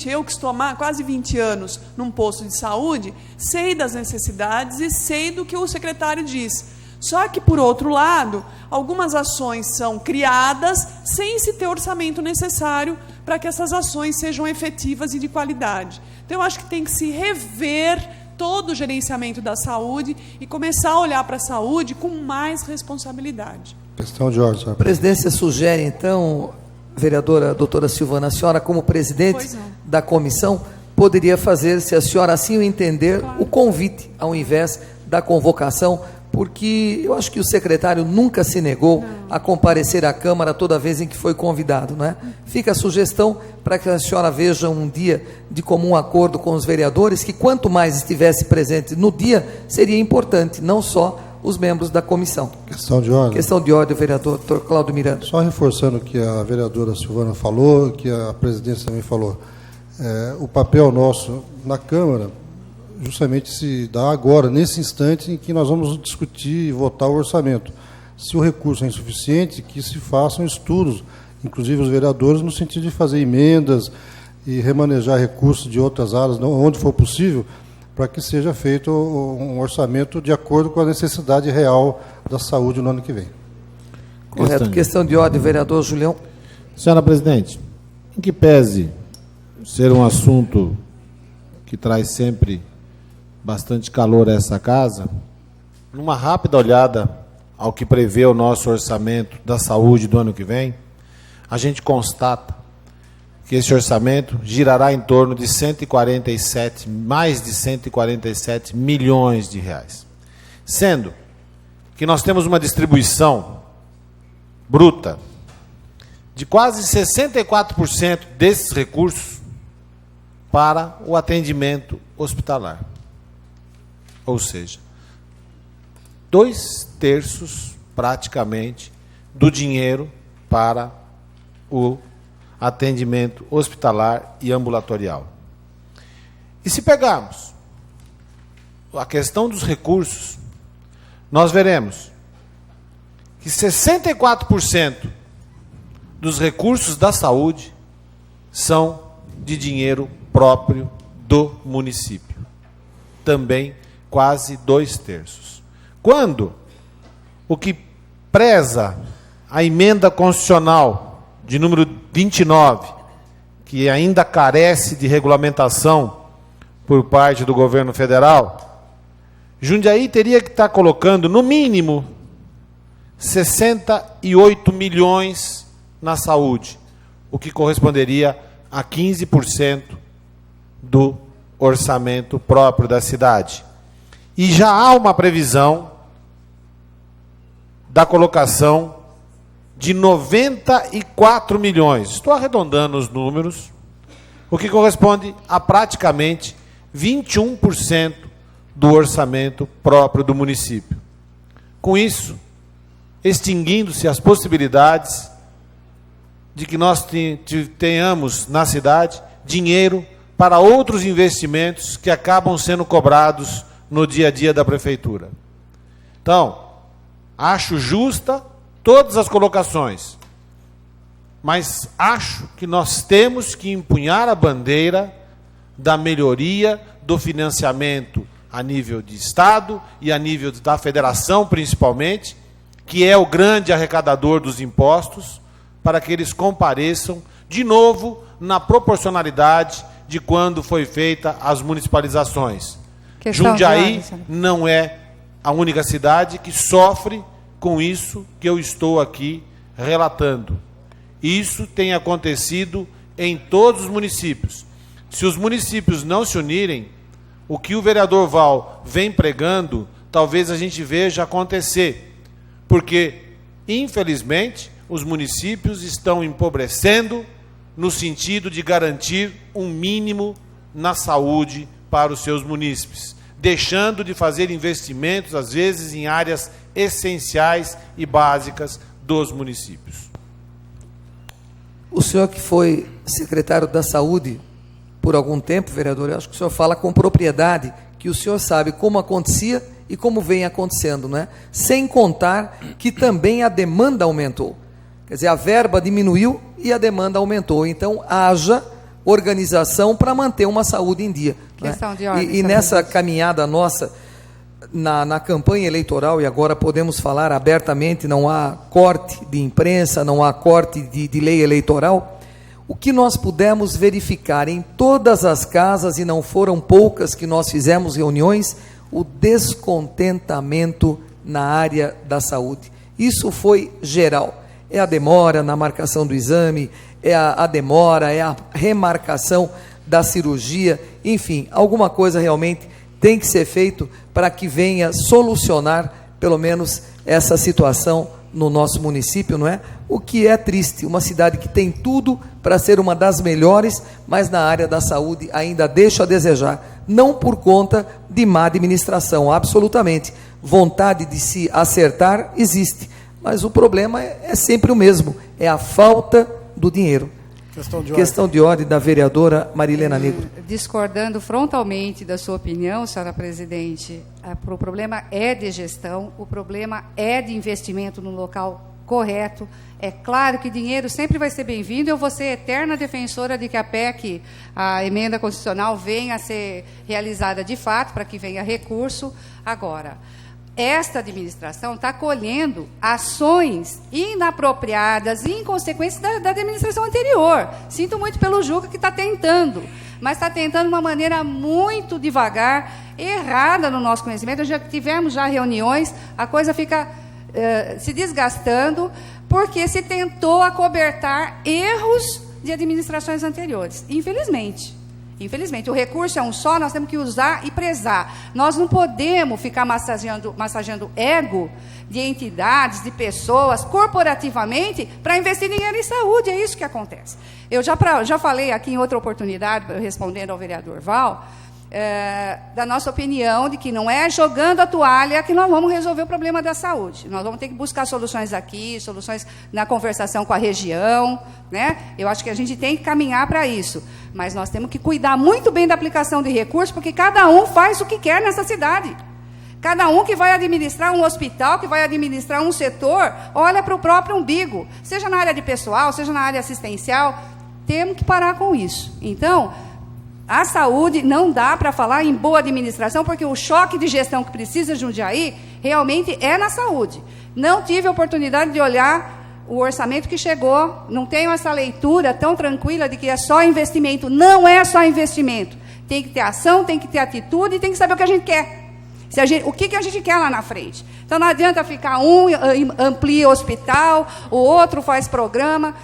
eu que estou há quase 20 anos num posto de saúde, sei das necessidades e sei do que o secretário diz. Só que, por outro lado, algumas ações são criadas sem se ter orçamento necessário para que essas ações sejam efetivas e de qualidade. Então, eu acho que tem que se rever todo o gerenciamento da saúde e começar a olhar para a saúde com mais responsabilidade. Questão de ordem, senhor. A presidência sugere, então, vereadora doutora Silvana, a senhora, como presidente da comissão, poderia fazer, se a senhora assim o entender, o convite, ao invés da convocação, porque eu acho que o secretário nunca se negou a comparecer à Câmara toda vez em que foi convidado, não é? Fica a sugestão para que a senhora veja um dia de comum acordo com os vereadores, que quanto mais estivesse presente no dia, seria importante, não só os membros da comissão. Questão de ordem. Questão de ordem, vereador Dr. Cláudio Miranda. Só reforçando o que a vereadora Silvana falou, que a presidência também falou, o papel nosso na Câmara justamente se dá agora, nesse instante em que nós vamos discutir e votar o orçamento. Se o recurso é insuficiente, que se façam estudos, inclusive os vereadores, no sentido de fazer emendas e remanejar recursos de outras áreas, onde for possível, para que seja feito um orçamento de acordo com a necessidade real da saúde no ano que vem. Correto. Questão de ordem, vereador Julião. Senhora presidente, em que pese ser um assunto que traz sempre bastante calor a essa casa, numa rápida olhada ao que prevê o nosso orçamento da saúde do ano que vem, a gente constata que esse orçamento girará em torno de mais de 147 milhões de reais. Sendo que nós temos uma distribuição bruta de quase 64% desses recursos para o atendimento hospitalar. Ou seja, 2/3 praticamente do dinheiro para o atendimento hospitalar e ambulatorial. E se pegarmos a questão dos recursos, nós veremos que 64% dos recursos da saúde são de dinheiro próprio do município. Também quase 2/3. Quando o que preza a emenda constitucional de número 29, que ainda carece de regulamentação por parte do governo federal, Jundiaí teria que estar colocando, no mínimo, 68 milhões na saúde, o que corresponderia a 15% do orçamento próprio da cidade. E já há uma previsão da colocação de 94 milhões. Estou arredondando os números, o que corresponde a praticamente 21% do orçamento próprio do município. Com isso, extinguindo-se as possibilidades de que nós tenhamos na cidade dinheiro para outros investimentos que acabam sendo cobrados no dia a dia da prefeitura. Então, acho justa todas as colocações, mas acho que nós temos que empunhar a bandeira da melhoria do financiamento a nível de Estado e a nível da federação, principalmente, que é o grande arrecadador dos impostos, para que eles compareçam de novo na proporcionalidade de quando foi feita as municipalizações. Jundiaí não é a única cidade que sofre com isso que eu estou aqui relatando. Isso tem acontecido em todos os municípios. Se os municípios não se unirem, o que o vereador Val vem pregando, talvez a gente veja acontecer. Porque, infelizmente, os municípios estão empobrecendo no sentido de garantir um mínimo na saúde para os seus munícipes, deixando de fazer investimentos, às vezes, em áreas essenciais e básicas dos municípios. O senhor que foi secretário da Saúde por algum tempo, vereador, eu acho que o senhor fala com propriedade, que o senhor sabe como acontecia e como vem acontecendo, né? Sem contar que também a demanda aumentou. Quer dizer, a verba diminuiu e a demanda aumentou. Então, haja organização para manter uma saúde em dia. Questão né? de ordem, e nessa caminhada nossa, na campanha eleitoral, e agora podemos falar abertamente, não há corte de imprensa, não há corte de lei eleitoral, o que nós pudemos verificar em todas as casas, e não foram poucas que nós fizemos reuniões, o descontentamento na área da saúde. Isso foi geral. É a demora na marcação do exame, é a demora, é a remarcação da cirurgia, enfim, alguma coisa realmente tem que ser feito para que venha solucionar, pelo menos, essa situação no nosso município, não é? O que é triste, uma cidade que tem tudo para ser uma das melhores, mas na área da saúde ainda deixa a desejar, não por conta de má administração, absolutamente. Vontade de se acertar existe, mas o problema é sempre o mesmo, é a falta do dinheiro. Questão de ordem da vereadora Marilena Negro. Discordando frontalmente da sua opinião, senhora presidente, o problema é de gestão, o problema é de investimento no local correto. É claro que dinheiro sempre vai ser bem-vindo, eu vou ser eterna defensora de que a PEC, a emenda constitucional, venha a ser realizada de fato, para que venha recurso. Agora, esta administração está colhendo ações inapropriadas e inconsequentes da administração anterior. Sinto muito pelo Juca que está tentando, mas está tentando de uma maneira muito devagar, errada no nosso conhecimento. Já tivemos reuniões, a coisa fica se desgastando, porque se tentou acobertar erros de administrações anteriores, infelizmente. Infelizmente, o recurso é um só, nós temos que usar e prezar. Nós não podemos ficar massageando ego de entidades, de pessoas, corporativamente, para investir dinheiro em saúde. É isso que acontece. Eu já falei aqui em outra oportunidade, respondendo ao vereador Val, da nossa opinião de que não é jogando a toalha que nós vamos resolver o problema da saúde. Nós vamos ter que buscar soluções aqui, soluções na conversação com a região, né? Eu acho que a gente tem que caminhar para isso. Mas nós temos que cuidar muito bem da aplicação de recursos, porque cada um faz o que quer nessa cidade. Cada um que vai administrar um hospital, que vai administrar um setor, olha para o próprio umbigo. Seja na área de pessoal, seja na área assistencial, temos que parar com isso. Então, a saúde não dá para falar em boa administração, porque o choque de gestão que precisa de Jundiaí realmente é na saúde. Não tive a oportunidade de olhar o orçamento que chegou, não tenho essa leitura tão tranquila de que é só investimento. Não é só investimento. Tem que ter ação, tem que ter atitude e tem que saber o que a gente quer. O que a gente quer lá na frente. Então, não adianta ficar amplia hospital, o outro faz programa.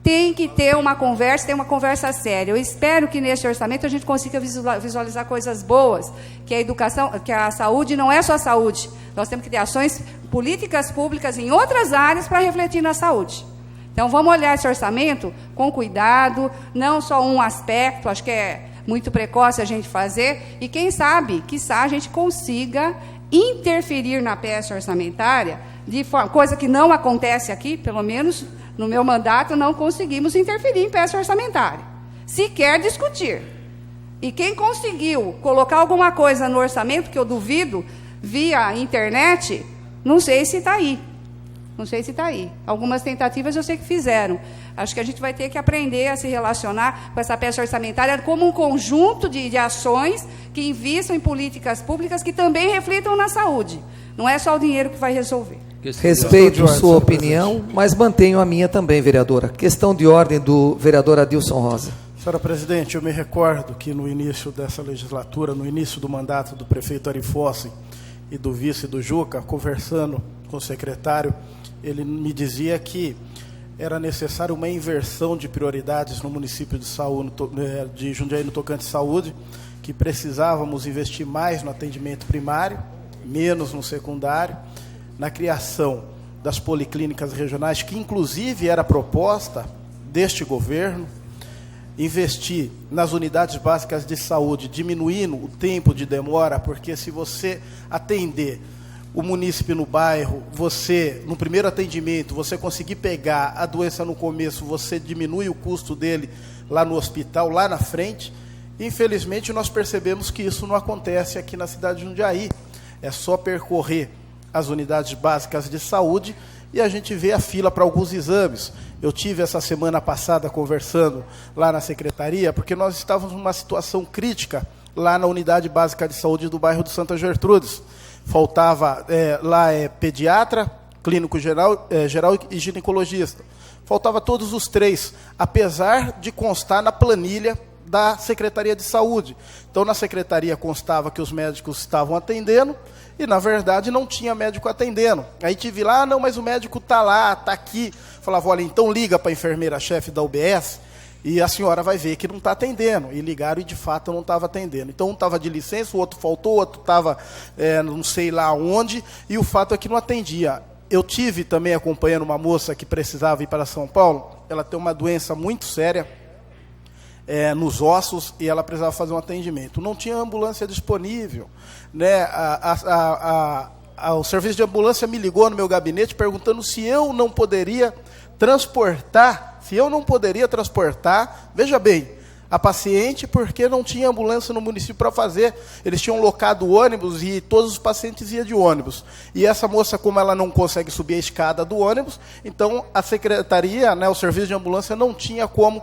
Tem que ter uma conversa séria. Eu espero que neste orçamento a gente consiga visualizar coisas boas, que a educação, que a saúde não é só saúde. Nós temos que ter ações, políticas públicas em outras áreas para refletir na saúde. Então, vamos olhar esse orçamento com cuidado, não só um aspecto, acho que é muito precoce a gente fazer, e quem sabe, quiçá, a gente consiga interferir na peça orçamentária, de forma, coisa que não acontece aqui, pelo menos no meu mandato, não conseguimos interferir em peça orçamentária, sequer discutir. E quem conseguiu colocar alguma coisa no orçamento, que eu duvido, via internet, não sei se está aí. Não sei se está aí. Algumas tentativas eu sei que fizeram. Acho que a gente vai ter que aprender a se relacionar com essa peça orçamentária como um conjunto de ações que invistam em políticas públicas que também reflitam na saúde. Não é só o dinheiro que vai resolver. Respeito sua opinião, mas mantenho a minha também, vereadora. Questão de ordem do vereador Adilson Rosa. Senhora presidente, eu me recordo que no início dessa legislatura, no início do mandato do prefeito Ari Fossi e do vice do Juca, conversando com o secretário, ele me dizia que era necessário uma inversão de prioridades no município de Jundiaí, no tocante de saúde, que precisávamos investir mais no atendimento primário, menos no secundário, na criação das policlínicas regionais, que inclusive era proposta deste governo, investir nas unidades básicas de saúde, diminuindo o tempo de demora, porque se você atender o munícipe no bairro, você, no primeiro atendimento, você conseguir pegar a doença no começo, você diminui o custo dele lá no hospital, lá na frente. Infelizmente, nós percebemos que isso não acontece aqui na cidade de Jundiaí. É só percorrer as unidades básicas de saúde e a gente vê a fila para alguns exames. Eu tive essa semana passada conversando lá na secretaria, porque nós estávamos numa situação crítica lá na unidade básica de saúde do bairro do Santa Gertrudes. faltava, lá é pediatra, clínico geral e ginecologista. Faltava todos os 3, apesar de constar na planilha da Secretaria de Saúde. Então, na Secretaria constava que os médicos estavam atendendo e, na verdade, não tinha médico atendendo. Aí tive lá, não, mas o médico está lá, está aqui. Falava, olha, então liga para a enfermeira-chefe da UBS e a senhora vai ver que não está atendendo. E ligaram e, de fato, não estava atendendo. Então, um estava de licença, o outro faltou, o outro estava não sei lá onde, e o fato é que não atendia. Eu tive também acompanhando uma moça que precisava ir para São Paulo. Ela tem uma doença muito séria nos ossos e ela precisava fazer um atendimento. Não tinha ambulância disponível, né? O serviço de ambulância me ligou no meu gabinete perguntando se eu não poderia transportar, veja bem, a paciente, porque não tinha ambulância no município para fazer. Eles tinham locado ônibus e todos os pacientes iam de ônibus. E essa moça, como ela não consegue subir a escada do ônibus, então a secretaria, né, o serviço de ambulância, não tinha como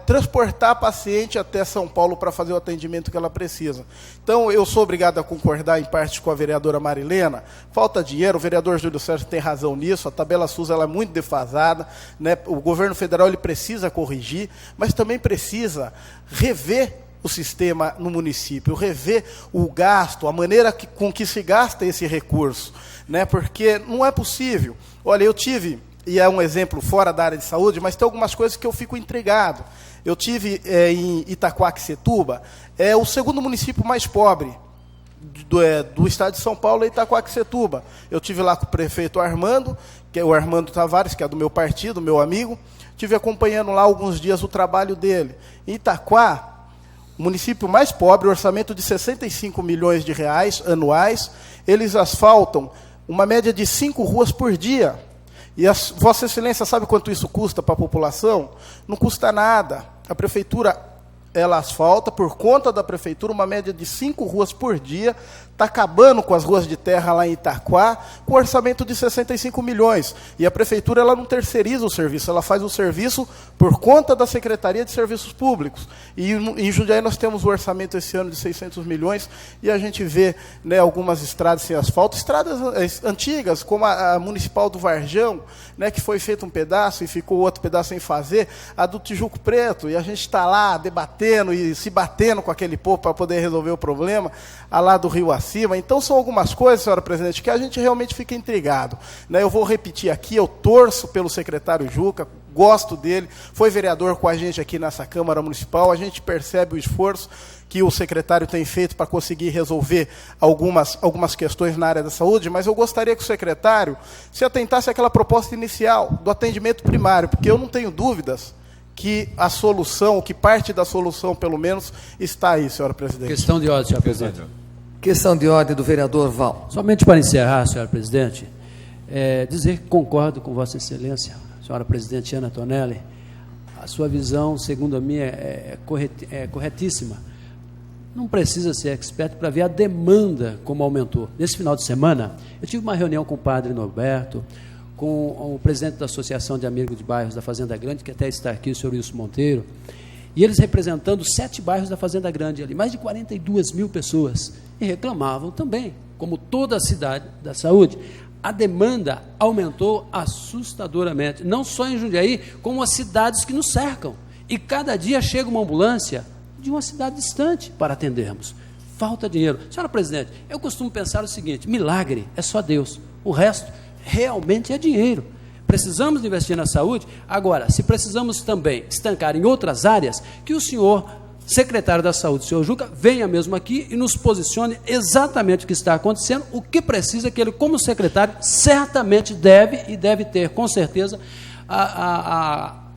transportar a paciente até São Paulo para fazer o atendimento que ela precisa. Então, eu sou obrigado a concordar em parte com a vereadora Marilena. Falta dinheiro, o vereador Júlio Sérgio tem razão nisso, a tabela SUS ela é muito defasada, né? O governo federal ele precisa corrigir, mas também precisa rever o sistema no município, rever o gasto, a maneira com que se gasta esse recurso, né? Porque não é possível. Olha, eu tive... e é um exemplo fora da área de saúde, mas tem algumas coisas que eu fico intrigado. Eu tive em Itaquaquecetuba, é o segundo município mais pobre do estado de São Paulo, é Itaquaquecetuba. Eu tive lá com o prefeito Armando, que é o Armando Tavares, que é do meu partido, meu amigo. Tive acompanhando lá alguns dias o trabalho dele. Em Itaquá, o município mais pobre, orçamento de 65 milhões de reais anuais, eles asfaltam uma média de 5 ruas por dia. E Vossa Excelência sabe quanto isso custa para a população? Não custa nada. A prefeitura, ela asfalta, por conta da prefeitura, uma média de 5 ruas por dia, está acabando com as ruas de terra lá em Itaquá, com orçamento de 65 milhões. E a prefeitura ela não terceiriza o serviço, ela faz o serviço por conta da Secretaria de Serviços Públicos. E em Jundiaí nós temos o orçamento esse ano de 600 milhões, e a gente vê, né, algumas estradas sem asfalto, estradas antigas, como a Municipal do Varjão, né, que foi feito um pedaço e ficou outro pedaço sem fazer, a do Tijuco Preto, e a gente está lá debatendo e se batendo com aquele povo para poder resolver o problema, a lá do Rio Acima. Então, são algumas coisas, senhora presidente, que a gente realmente fica intrigado, né? Eu vou repetir aqui, eu torço pelo secretário Juca, gosto dele, foi vereador com a gente aqui nessa Câmara Municipal, a gente percebe o esforço que o secretário tem feito para conseguir resolver algumas questões na área da saúde, mas eu gostaria que o secretário se atentasse àquela proposta inicial do atendimento primário, porque eu não tenho dúvidas que a solução, que parte da solução, pelo menos, está aí, senhora presidente. Questão de ordem, senhora presidente. Questão de ordem do vereador Val. Somente para encerrar, senhora presidente, dizer que concordo com Vossa Excelência, senhora presidente Ana Tonelli. A sua visão, segundo a minha, é corretíssima. Não precisa ser expert para ver a demanda como aumentou. Nesse final de semana, eu tive uma reunião com o padre Norberto, com o presidente da Associação de Amigos de Bairros da Fazenda Grande, que até está aqui, o senhor Wilson Monteiro, e eles representando 7 bairros da Fazenda Grande ali, mais de 42 mil pessoas, e reclamavam também, como toda a cidade da saúde, a demanda aumentou assustadoramente, não só em Jundiaí, como as cidades que nos cercam, e cada dia chega uma ambulância de uma cidade distante para atendermos. Falta dinheiro. Senhora presidente, eu costumo pensar o seguinte, milagre é só Deus, o resto realmente é dinheiro. Precisamos investir na saúde. Agora, se precisamos também estancar em outras áreas, que o senhor secretário da Saúde, o senhor Juca, venha mesmo aqui e nos posicione exatamente o que está acontecendo, o que precisa que ele, como secretário, certamente deve ter, com certeza,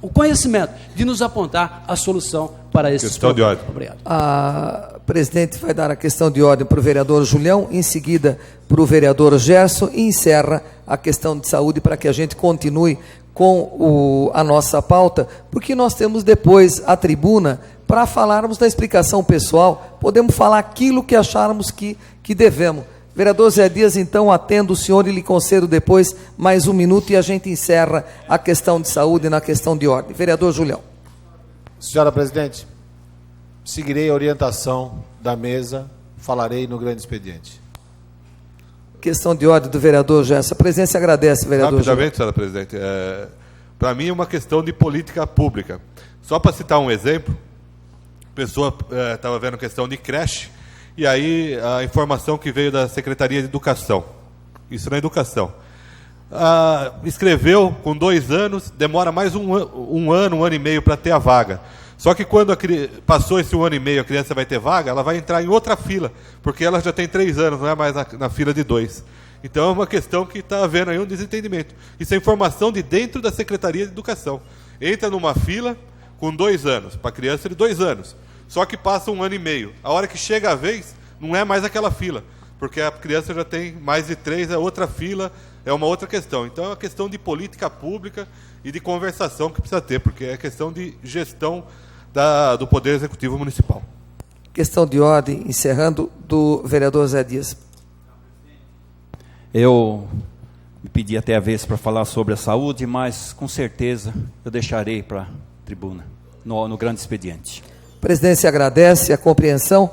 o conhecimento de nos apontar a solução para esses questão problemas. De ordem. Obrigado. A presidente vai dar a questão de ordem para o vereador Julião, em seguida para o vereador Gerson, e encerra a questão de saúde para que a gente continue com a nossa pauta, porque nós temos depois a tribuna para falarmos da explicação pessoal, podemos falar aquilo que acharmos que devemos. Vereador Zé Dias, então, atendo o senhor e lhe concedo depois mais 1 minuto e a gente encerra a questão de saúde na questão de ordem. Vereador Julião. Senhora presidente, seguirei a orientação da mesa, falarei no grande expediente. Questão de ordem do vereador Gerson. A presidência agradece, vereador. Rapidamente, senhora presidente. Para mim é uma questão de política pública. Só para citar um exemplo, a pessoa estava vendo questão de creche, e aí a informação que veio da Secretaria de Educação, isso na educação, escreveu com 2 anos, demora mais um ano e meio para ter a vaga. Só que quando passou esse 1 ano e meio, a criança vai ter vaga, ela vai entrar em outra fila, porque ela já tem 3 anos, não é mais na fila de 2. Então é uma questão que está havendo aí um desentendimento. Isso é informação de dentro da Secretaria de Educação. Entra numa fila com 2 anos, para a criança de 2 anos. Só que passa 1 ano e meio. A hora que chega a vez, não é mais aquela fila, porque a criança já tem mais de 3, é outra fila, é uma outra questão. Então é uma questão de política pública e de conversação que precisa ter, porque é questão de gestão do Poder Executivo Municipal. Questão de ordem, encerrando, do vereador Zé Dias. Eu me pedi até a vez para falar sobre a saúde, mas com certeza eu deixarei para a tribuna, no grande expediente. A presidência agradece a compreensão.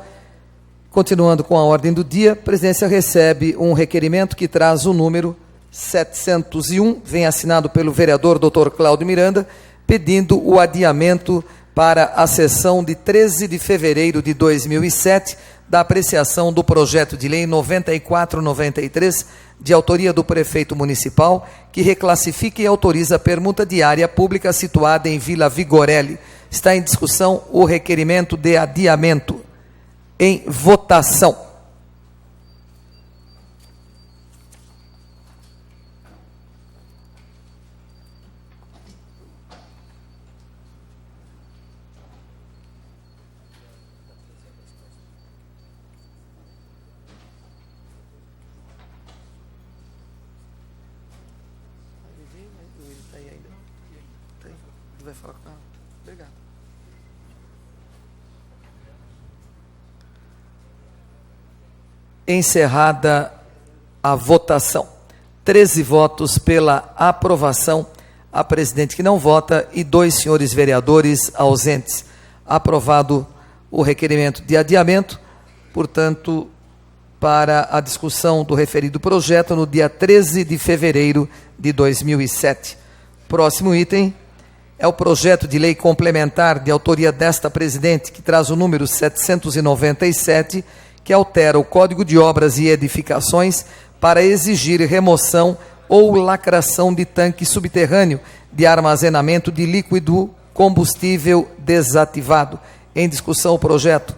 Continuando com a ordem do dia, a presidência recebe um requerimento que traz o número 701, vem assinado pelo vereador Dr. Cláudio Miranda, pedindo o adiamento para a sessão de 13 de fevereiro de 2007, da apreciação do projeto de lei 9493, de autoria do prefeito municipal, que reclassifica e autoriza a permuta de área pública situada em Vila Vigorelli. Está em discussão o requerimento de adiamento. Em votação. Vai falar com ela? Obrigado. Encerrada a votação. 13 votos pela aprovação. A presidente que não vota e 2 senhores vereadores ausentes. Aprovado o requerimento de adiamento, portanto, para a discussão do referido projeto no dia 13 de fevereiro de 2007. Próximo item é o projeto de lei complementar de autoria desta presidente, que traz o número 797, que altera o Código de Obras e Edificações para exigir remoção ou lacração de tanque subterrâneo de armazenamento de líquido combustível desativado. Em discussão o projeto.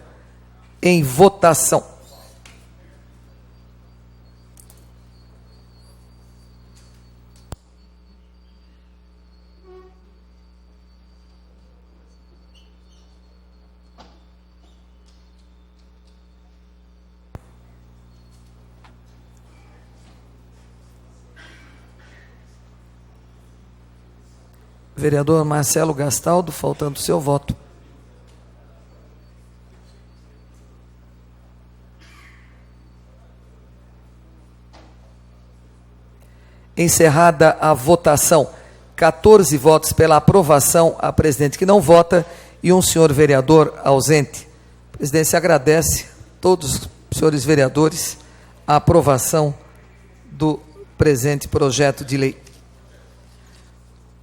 Em votação. Vereador Marcelo Gastaldo, faltando seu voto. Encerrada a votação, 14 votos pela aprovação, a presidente que não vota e um senhor vereador ausente. A presidência agradece a todos os senhores vereadores a aprovação do presente projeto de lei.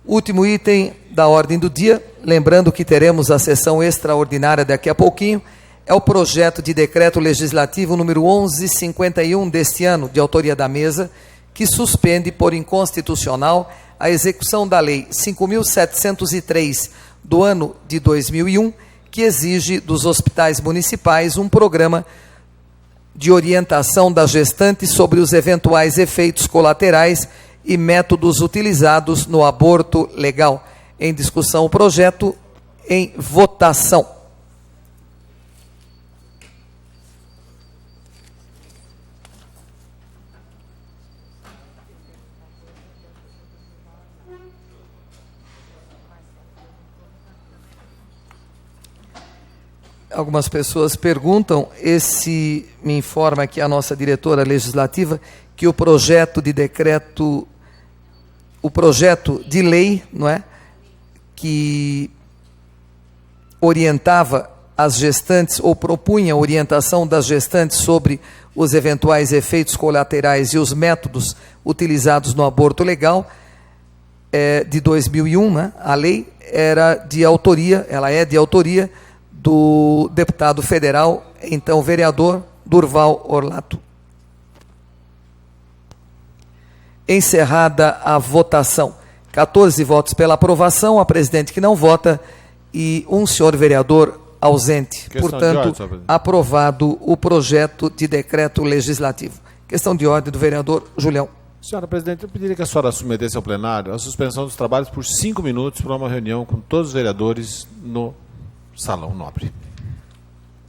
Último item da ordem do dia, lembrando que teremos a sessão extraordinária daqui a pouquinho, é o projeto de decreto legislativo número 1151 deste ano, de autoria da mesa, que suspende por inconstitucional a execução da lei 5.703 do ano de 2001, que exige dos hospitais municipais um programa de orientação das gestantes sobre os eventuais efeitos colaterais e métodos utilizados no aborto legal. Em discussão o projeto, em votação. Algumas pessoas perguntam, me informa aqui a nossa diretora legislativa, que o projeto de decreto, o projeto de lei, não é, que orientava as gestantes, ou propunha orientação das gestantes sobre os eventuais efeitos colaterais e os métodos utilizados no aborto legal, de 2001, né? A lei ela é de autoria do deputado federal, então vereador Durval Orlato. Encerrada a votação, 14 votos pela aprovação, a presidente que não vota e um senhor vereador ausente. Portanto, aprovado o projeto de decreto legislativo. Questão de ordem do vereador Julião. Senhora presidente, eu pediria que a senhora submetesse ao plenário a suspensão dos trabalhos por 5 minutos para uma reunião com todos os vereadores no Salão Nobre.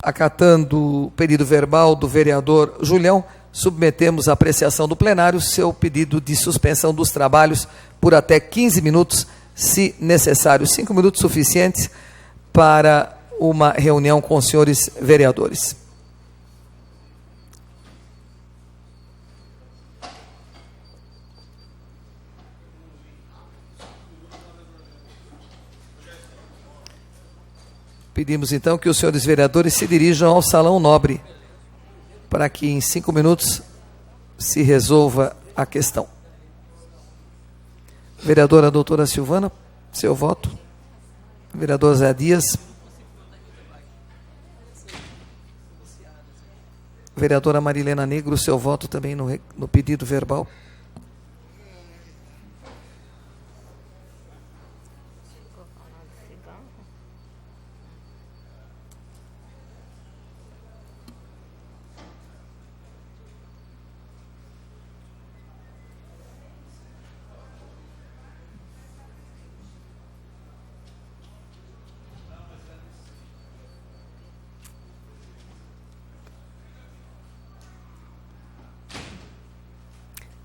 Acatando o pedido verbal do vereador Julião, submetemos à apreciação do plenário seu pedido de suspensão dos trabalhos por até 15 minutos, se necessário. 5 minutos suficientes para uma reunião com os senhores vereadores. Pedimos então que os senhores vereadores se dirijam ao Salão Nobre, para que em 5 minutos se resolva a questão. Vereadora doutora Silvana, seu voto. Vereador Zé Dias. Vereadora Marilena Negro, seu voto também no pedido verbal.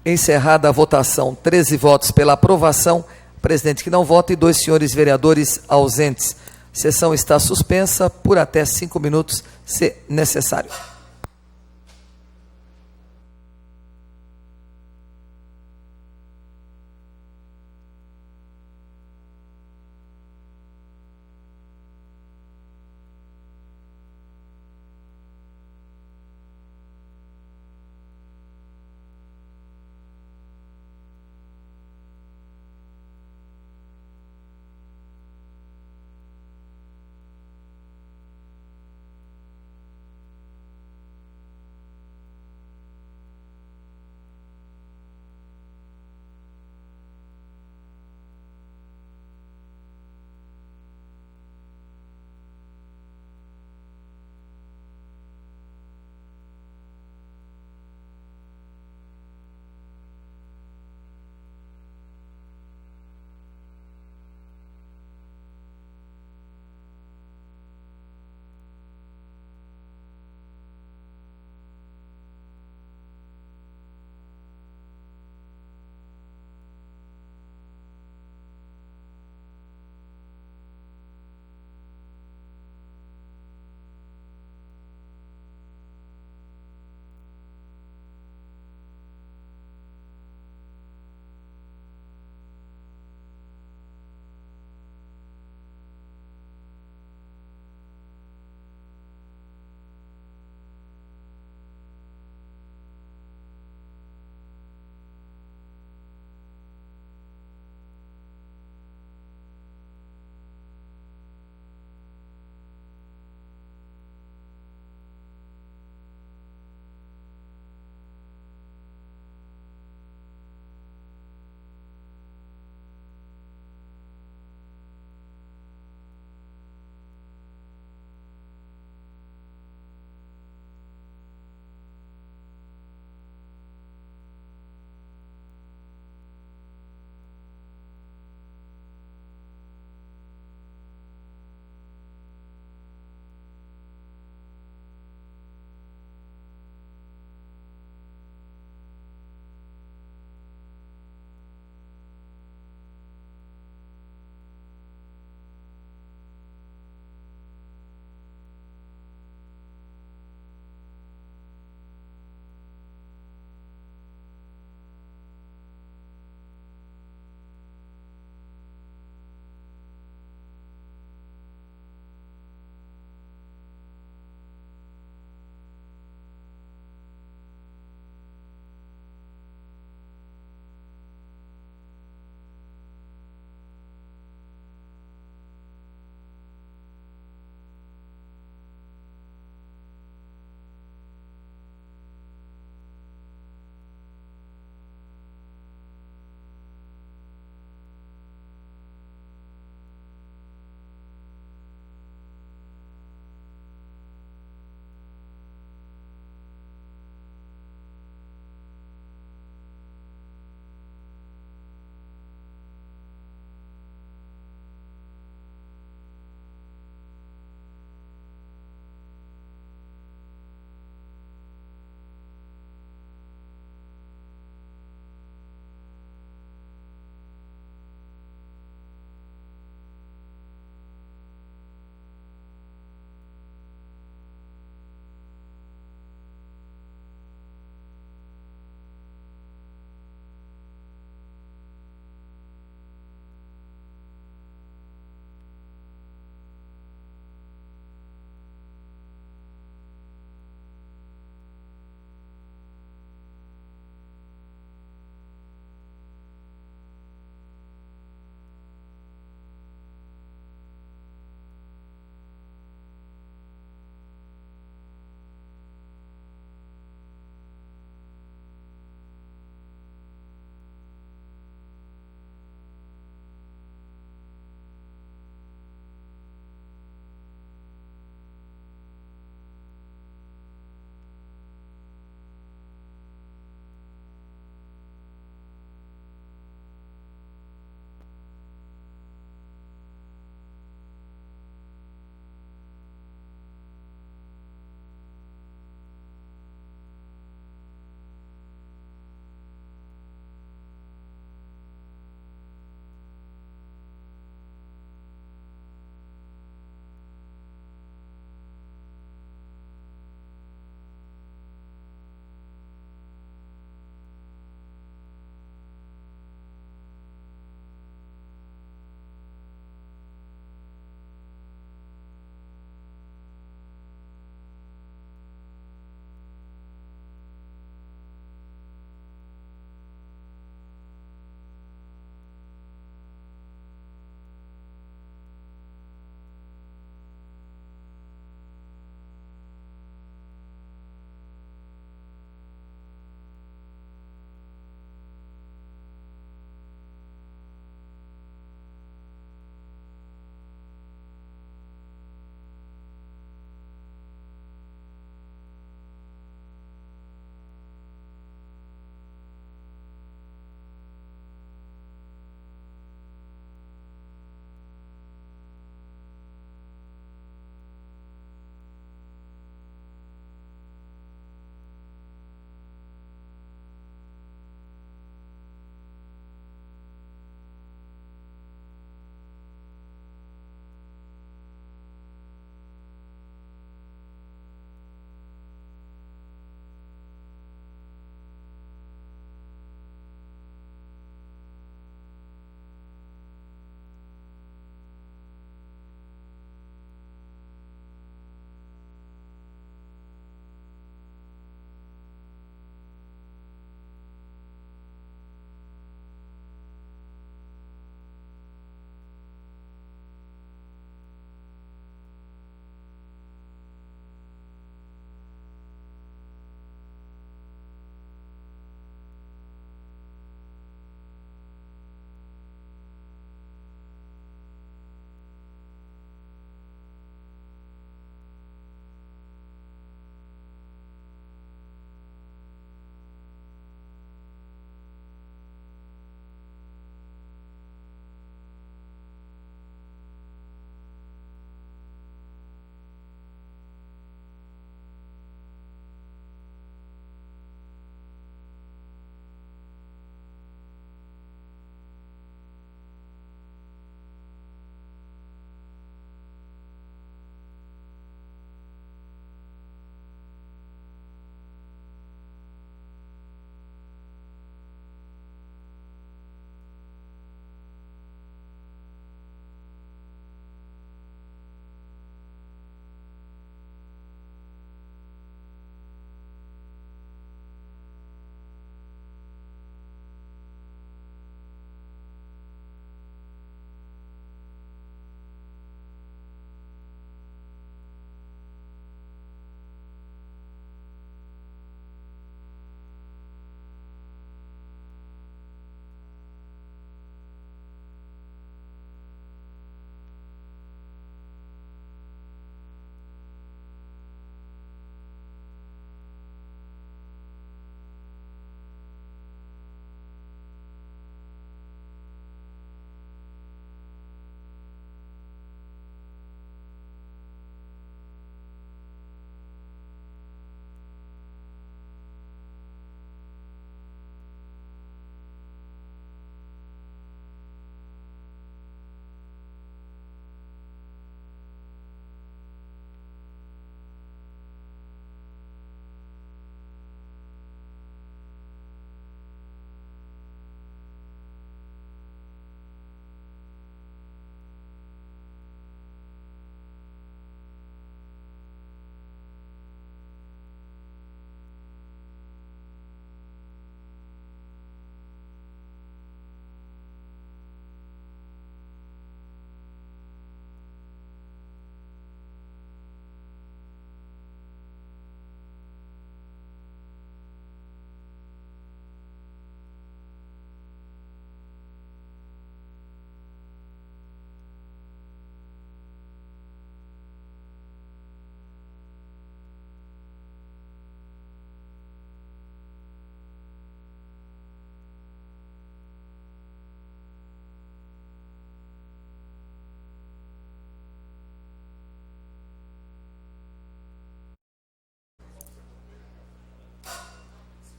Encerrada a votação, 13 votos pela aprovação, presidente que não vota e 2 senhores vereadores ausentes. Sessão está suspensa por até 5 minutos, se necessário.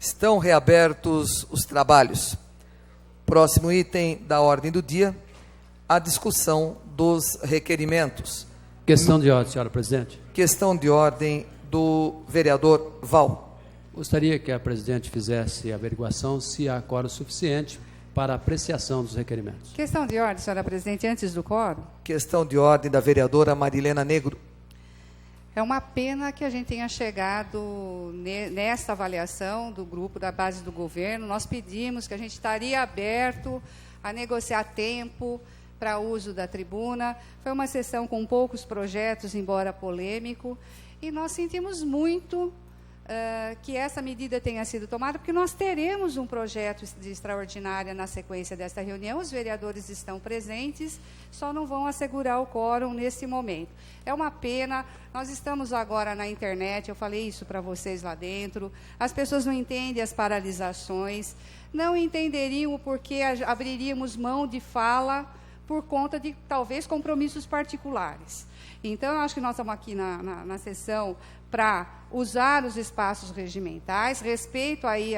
Estão reabertos os trabalhos. Próximo item da ordem do dia, a discussão dos requerimentos. Questão de ordem, senhora presidente. Questão de ordem do vereador Val. Gostaria que a presidente fizesse a averiguação se há quórum suficiente para apreciação dos requerimentos. Questão de ordem, senhora presidente, antes do quórum. Questão de ordem da vereadora Marilena Negro. É uma pena que a gente tenha chegado nesta avaliação do grupo da base do governo. Nós pedimos que a gente estaria aberto a negociar tempo para uso da tribuna. Foi uma sessão com poucos projetos, embora polêmico, e nós sentimos muito que essa medida tenha sido tomada, porque nós teremos um projeto de extraordinária na sequência desta reunião, os vereadores estão presentes, só não vão assegurar o quórum nesse momento. É uma pena, nós estamos agora na internet, eu falei isso para vocês lá dentro, as pessoas não entendem as paralisações, não entenderiam o porquê abriríamos mão de fala por conta de, talvez, compromissos particulares. Então, eu acho que nós estamos aqui na sessão para usar os espaços regimentais, respeito aí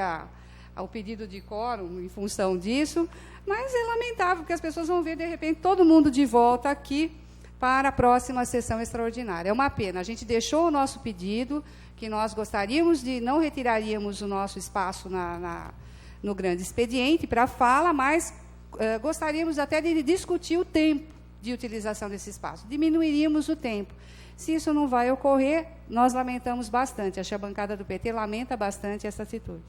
ao pedido de quórum em função disso, mas é lamentável, porque as pessoas vão ver, de repente, todo mundo de volta aqui para a próxima sessão extraordinária. É uma pena, a gente deixou o nosso pedido, que nós gostaríamos de, não retiraríamos o nosso espaço no grande expediente para fala, mas gostaríamos até de discutir o tempo de utilização desse espaço. Diminuiríamos o tempo. Se isso não vai ocorrer, nós lamentamos bastante. Acho que a bancada do PT lamenta bastante essa atitude.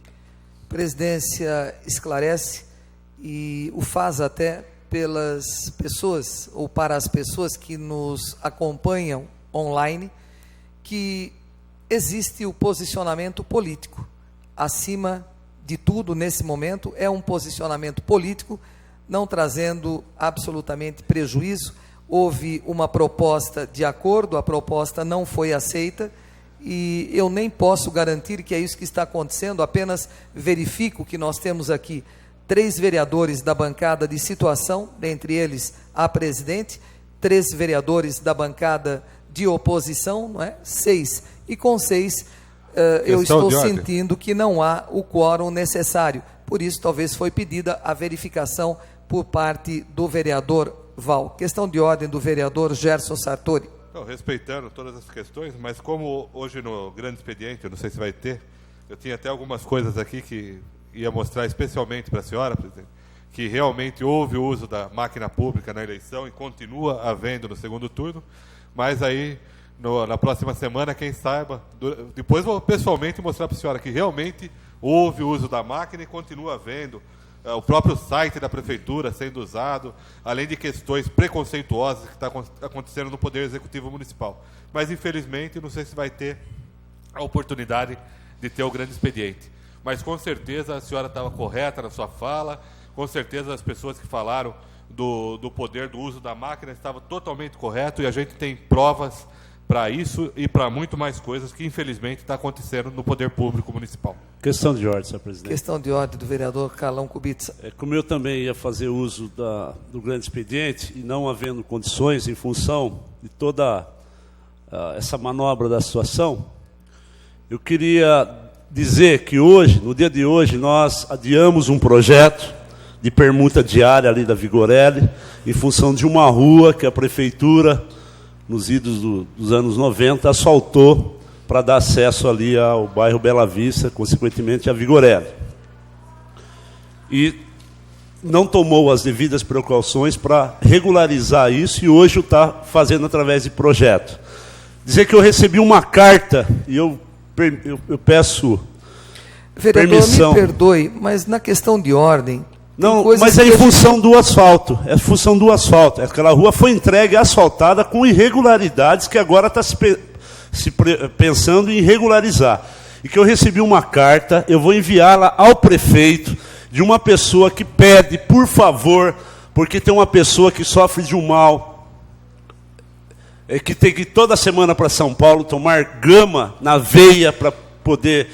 A presidência esclarece e o faz até pelas pessoas, ou para as pessoas que nos acompanham online, que existe o posicionamento político. Acima de tudo, nesse momento, é um posicionamento político, não trazendo absolutamente prejuízo. Houve uma proposta de acordo, a proposta não foi aceita, e eu nem posso garantir que é isso que está acontecendo, apenas verifico que nós temos aqui 3 vereadores da bancada de situação, dentre eles a presidente, 3 vereadores da bancada de oposição, não é? 6, e com 6 eu estou sentindo que não há o quórum necessário, por isso talvez foi pedida a verificação por parte do vereador Val. Questão de ordem do vereador Gerson Sartori. Então, respeitando todas as questões, mas como hoje no grande expediente, eu não sei se vai ter, eu tinha até algumas coisas aqui que ia mostrar especialmente para a senhora, presidente, que realmente houve o uso da máquina pública na eleição e continua havendo no segundo turno, mas aí na próxima semana, quem saiba, depois vou pessoalmente mostrar para a senhora que realmente houve o uso da máquina e continua havendo o próprio site da prefeitura sendo usado, além de questões preconceituosas que está acontecendo no Poder Executivo Municipal. Mas, infelizmente, não sei se vai ter a oportunidade de ter o grande expediente. Mas, com certeza, a senhora estava correta na sua fala, com certeza as pessoas que falaram do poder do uso da máquina estavam totalmente correto, e a gente tem provas para isso e para muito mais coisas que, infelizmente, está acontecendo no Poder Público Municipal. Questão de ordem, senhor presidente. Questão de ordem do vereador Carlão Kubitsa. Como eu também ia fazer uso do grande expediente, e não havendo condições em função de toda essa manobra da situação, eu queria dizer que hoje, no dia de hoje, nós adiamos um projeto de permuta diária ali da Vigorelli, em função de uma rua que a prefeitura, nos idos dos anos 90, asfaltou para dar acesso ali ao bairro Bela Vista, consequentemente a Vigorelli. E não tomou as devidas precauções para regularizar isso, e hoje está fazendo através de projeto. Dizer que eu recebi uma carta, e eu peço vereador, permissão. Me perdoe, mas na questão de ordem... Não, mas é em função do asfalto. É em função do asfalto. Aquela rua foi entregue asfaltada com irregularidades que agora está pensando em regularizar. E que eu recebi uma carta, eu vou enviá-la ao prefeito, de uma pessoa que pede, por favor, porque tem uma pessoa que sofre de um mal, que tem que ir toda semana para São Paulo tomar gama na veia para poder...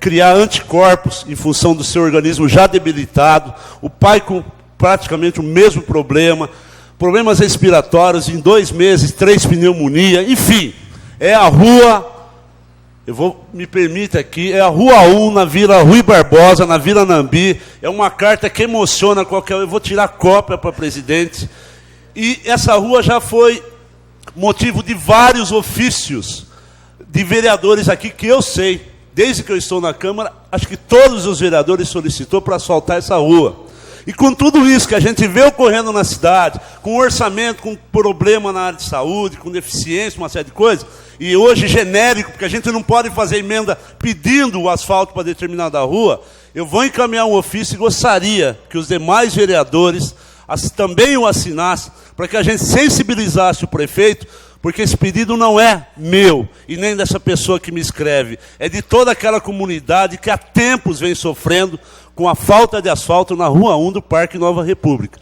criar anticorpos em função do seu organismo já debilitado, o pai com praticamente o mesmo problema, problemas respiratórios, em 2 meses, 3 pneumonia, enfim, é a rua me permita aqui, é a Rua 1, na Vila Rui Barbosa, na Vila Nambi. É uma carta que emociona qualquer um. Eu vou tirar cópia para o presidente. E essa rua já foi motivo de vários ofícios de vereadores aqui, que eu sei, desde que eu estou na Câmara, acho que todos os vereadores solicitou para asfaltar essa rua. E com tudo isso que a gente vê ocorrendo na cidade, com orçamento, com problema na área de saúde, com deficiência, uma série de coisas, e hoje genérico, porque a gente não pode fazer emenda pedindo o asfalto para determinada rua, eu vou encaminhar um ofício e gostaria que os demais vereadores também o assinassem, para que a gente sensibilizasse o prefeito, porque esse pedido não é meu e nem dessa pessoa que me escreve, é de toda aquela comunidade que há tempos vem sofrendo com a falta de asfalto na Rua 1 do Parque Nova República.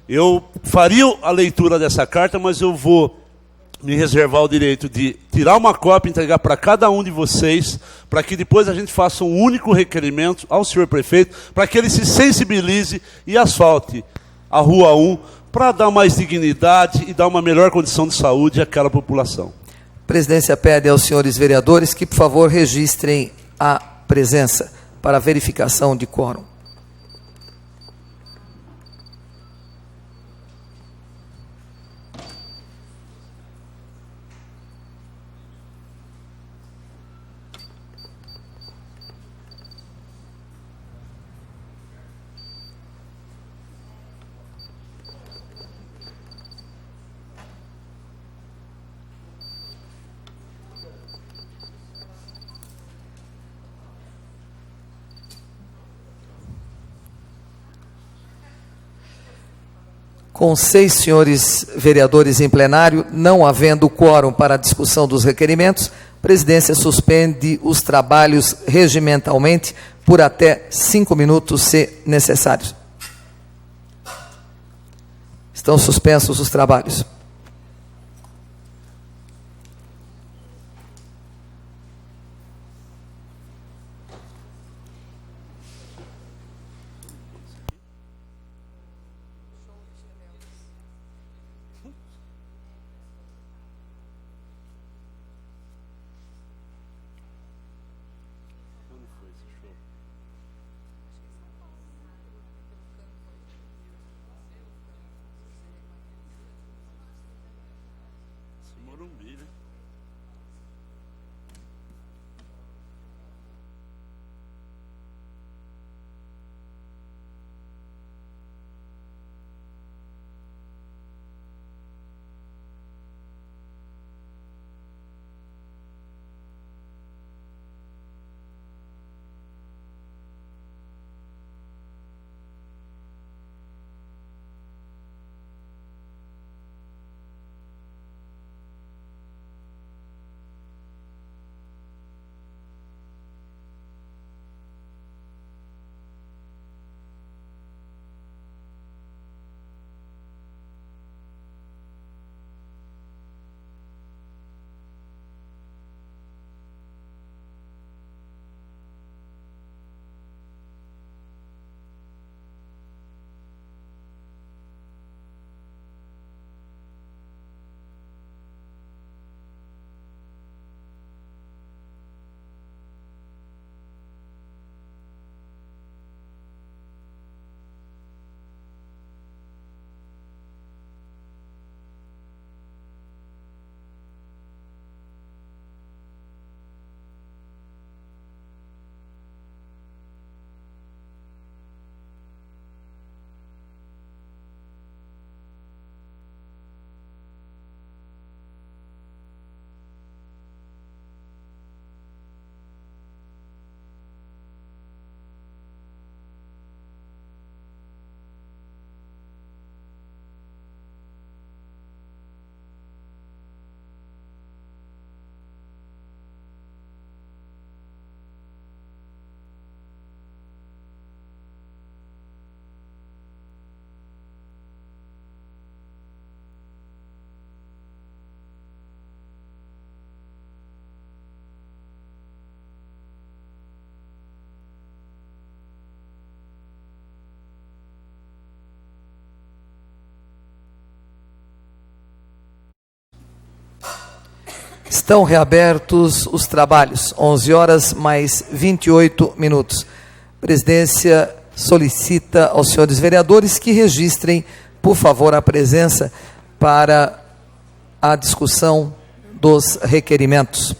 Eu faria a leitura dessa carta, mas eu vou me reservar o direito de tirar uma cópia e entregar para cada um de vocês, para que depois a gente faça um único requerimento ao senhor prefeito, para que ele se sensibilize e asfalte a Rua 1, para dar mais dignidade e dar uma melhor condição de saúde àquela população. A presidência pede aos senhores vereadores que, por favor, registrem a presença para verificação de quórum. Com 6 senhores vereadores em plenário, não havendo quórum para a discussão dos requerimentos, a presidência suspende os trabalhos regimentalmente por até 5 minutos, se necessários. Estão suspensos os trabalhos. Estão reabertos os trabalhos, 11 horas mais 28 minutos. Presidência solicita aos senhores vereadores que registrem, por favor, a presença para a discussão dos requerimentos.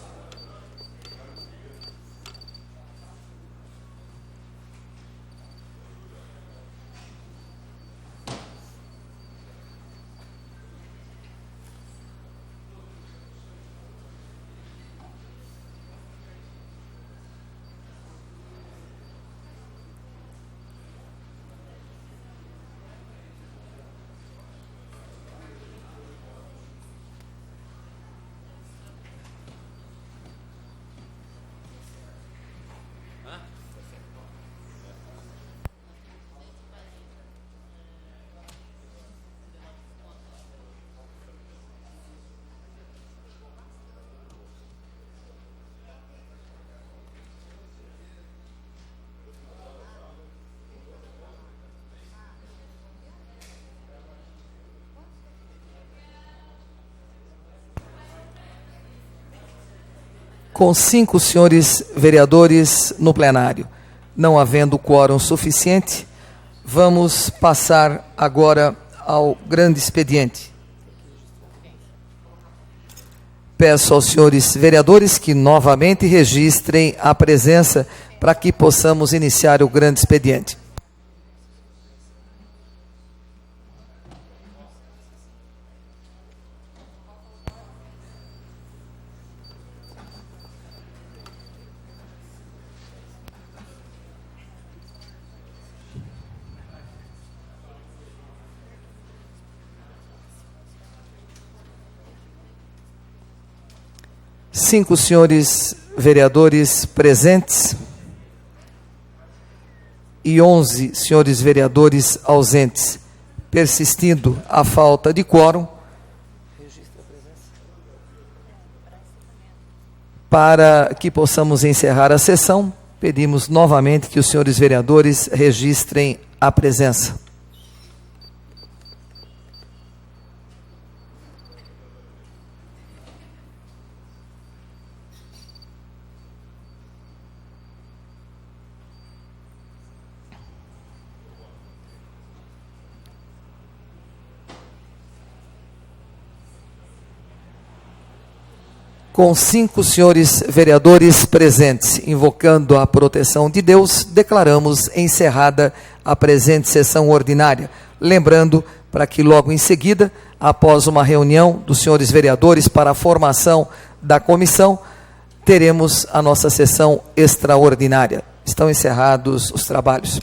Com 5 senhores vereadores no plenário, não havendo quórum suficiente, vamos passar agora ao grande expediente. Peço aos senhores vereadores que novamente registrem a presença para que possamos iniciar o grande expediente. Cinco senhores vereadores presentes e 11 senhores vereadores ausentes. Persistindo a falta de quórum, para que possamos encerrar a sessão, pedimos novamente que os senhores vereadores registrem a presença. Com 5 senhores vereadores presentes, invocando a proteção de Deus, declaramos encerrada a presente sessão ordinária. Lembrando, para que logo em seguida, após uma reunião dos senhores vereadores para a formação da comissão, teremos a nossa sessão extraordinária. Estão encerrados os trabalhos.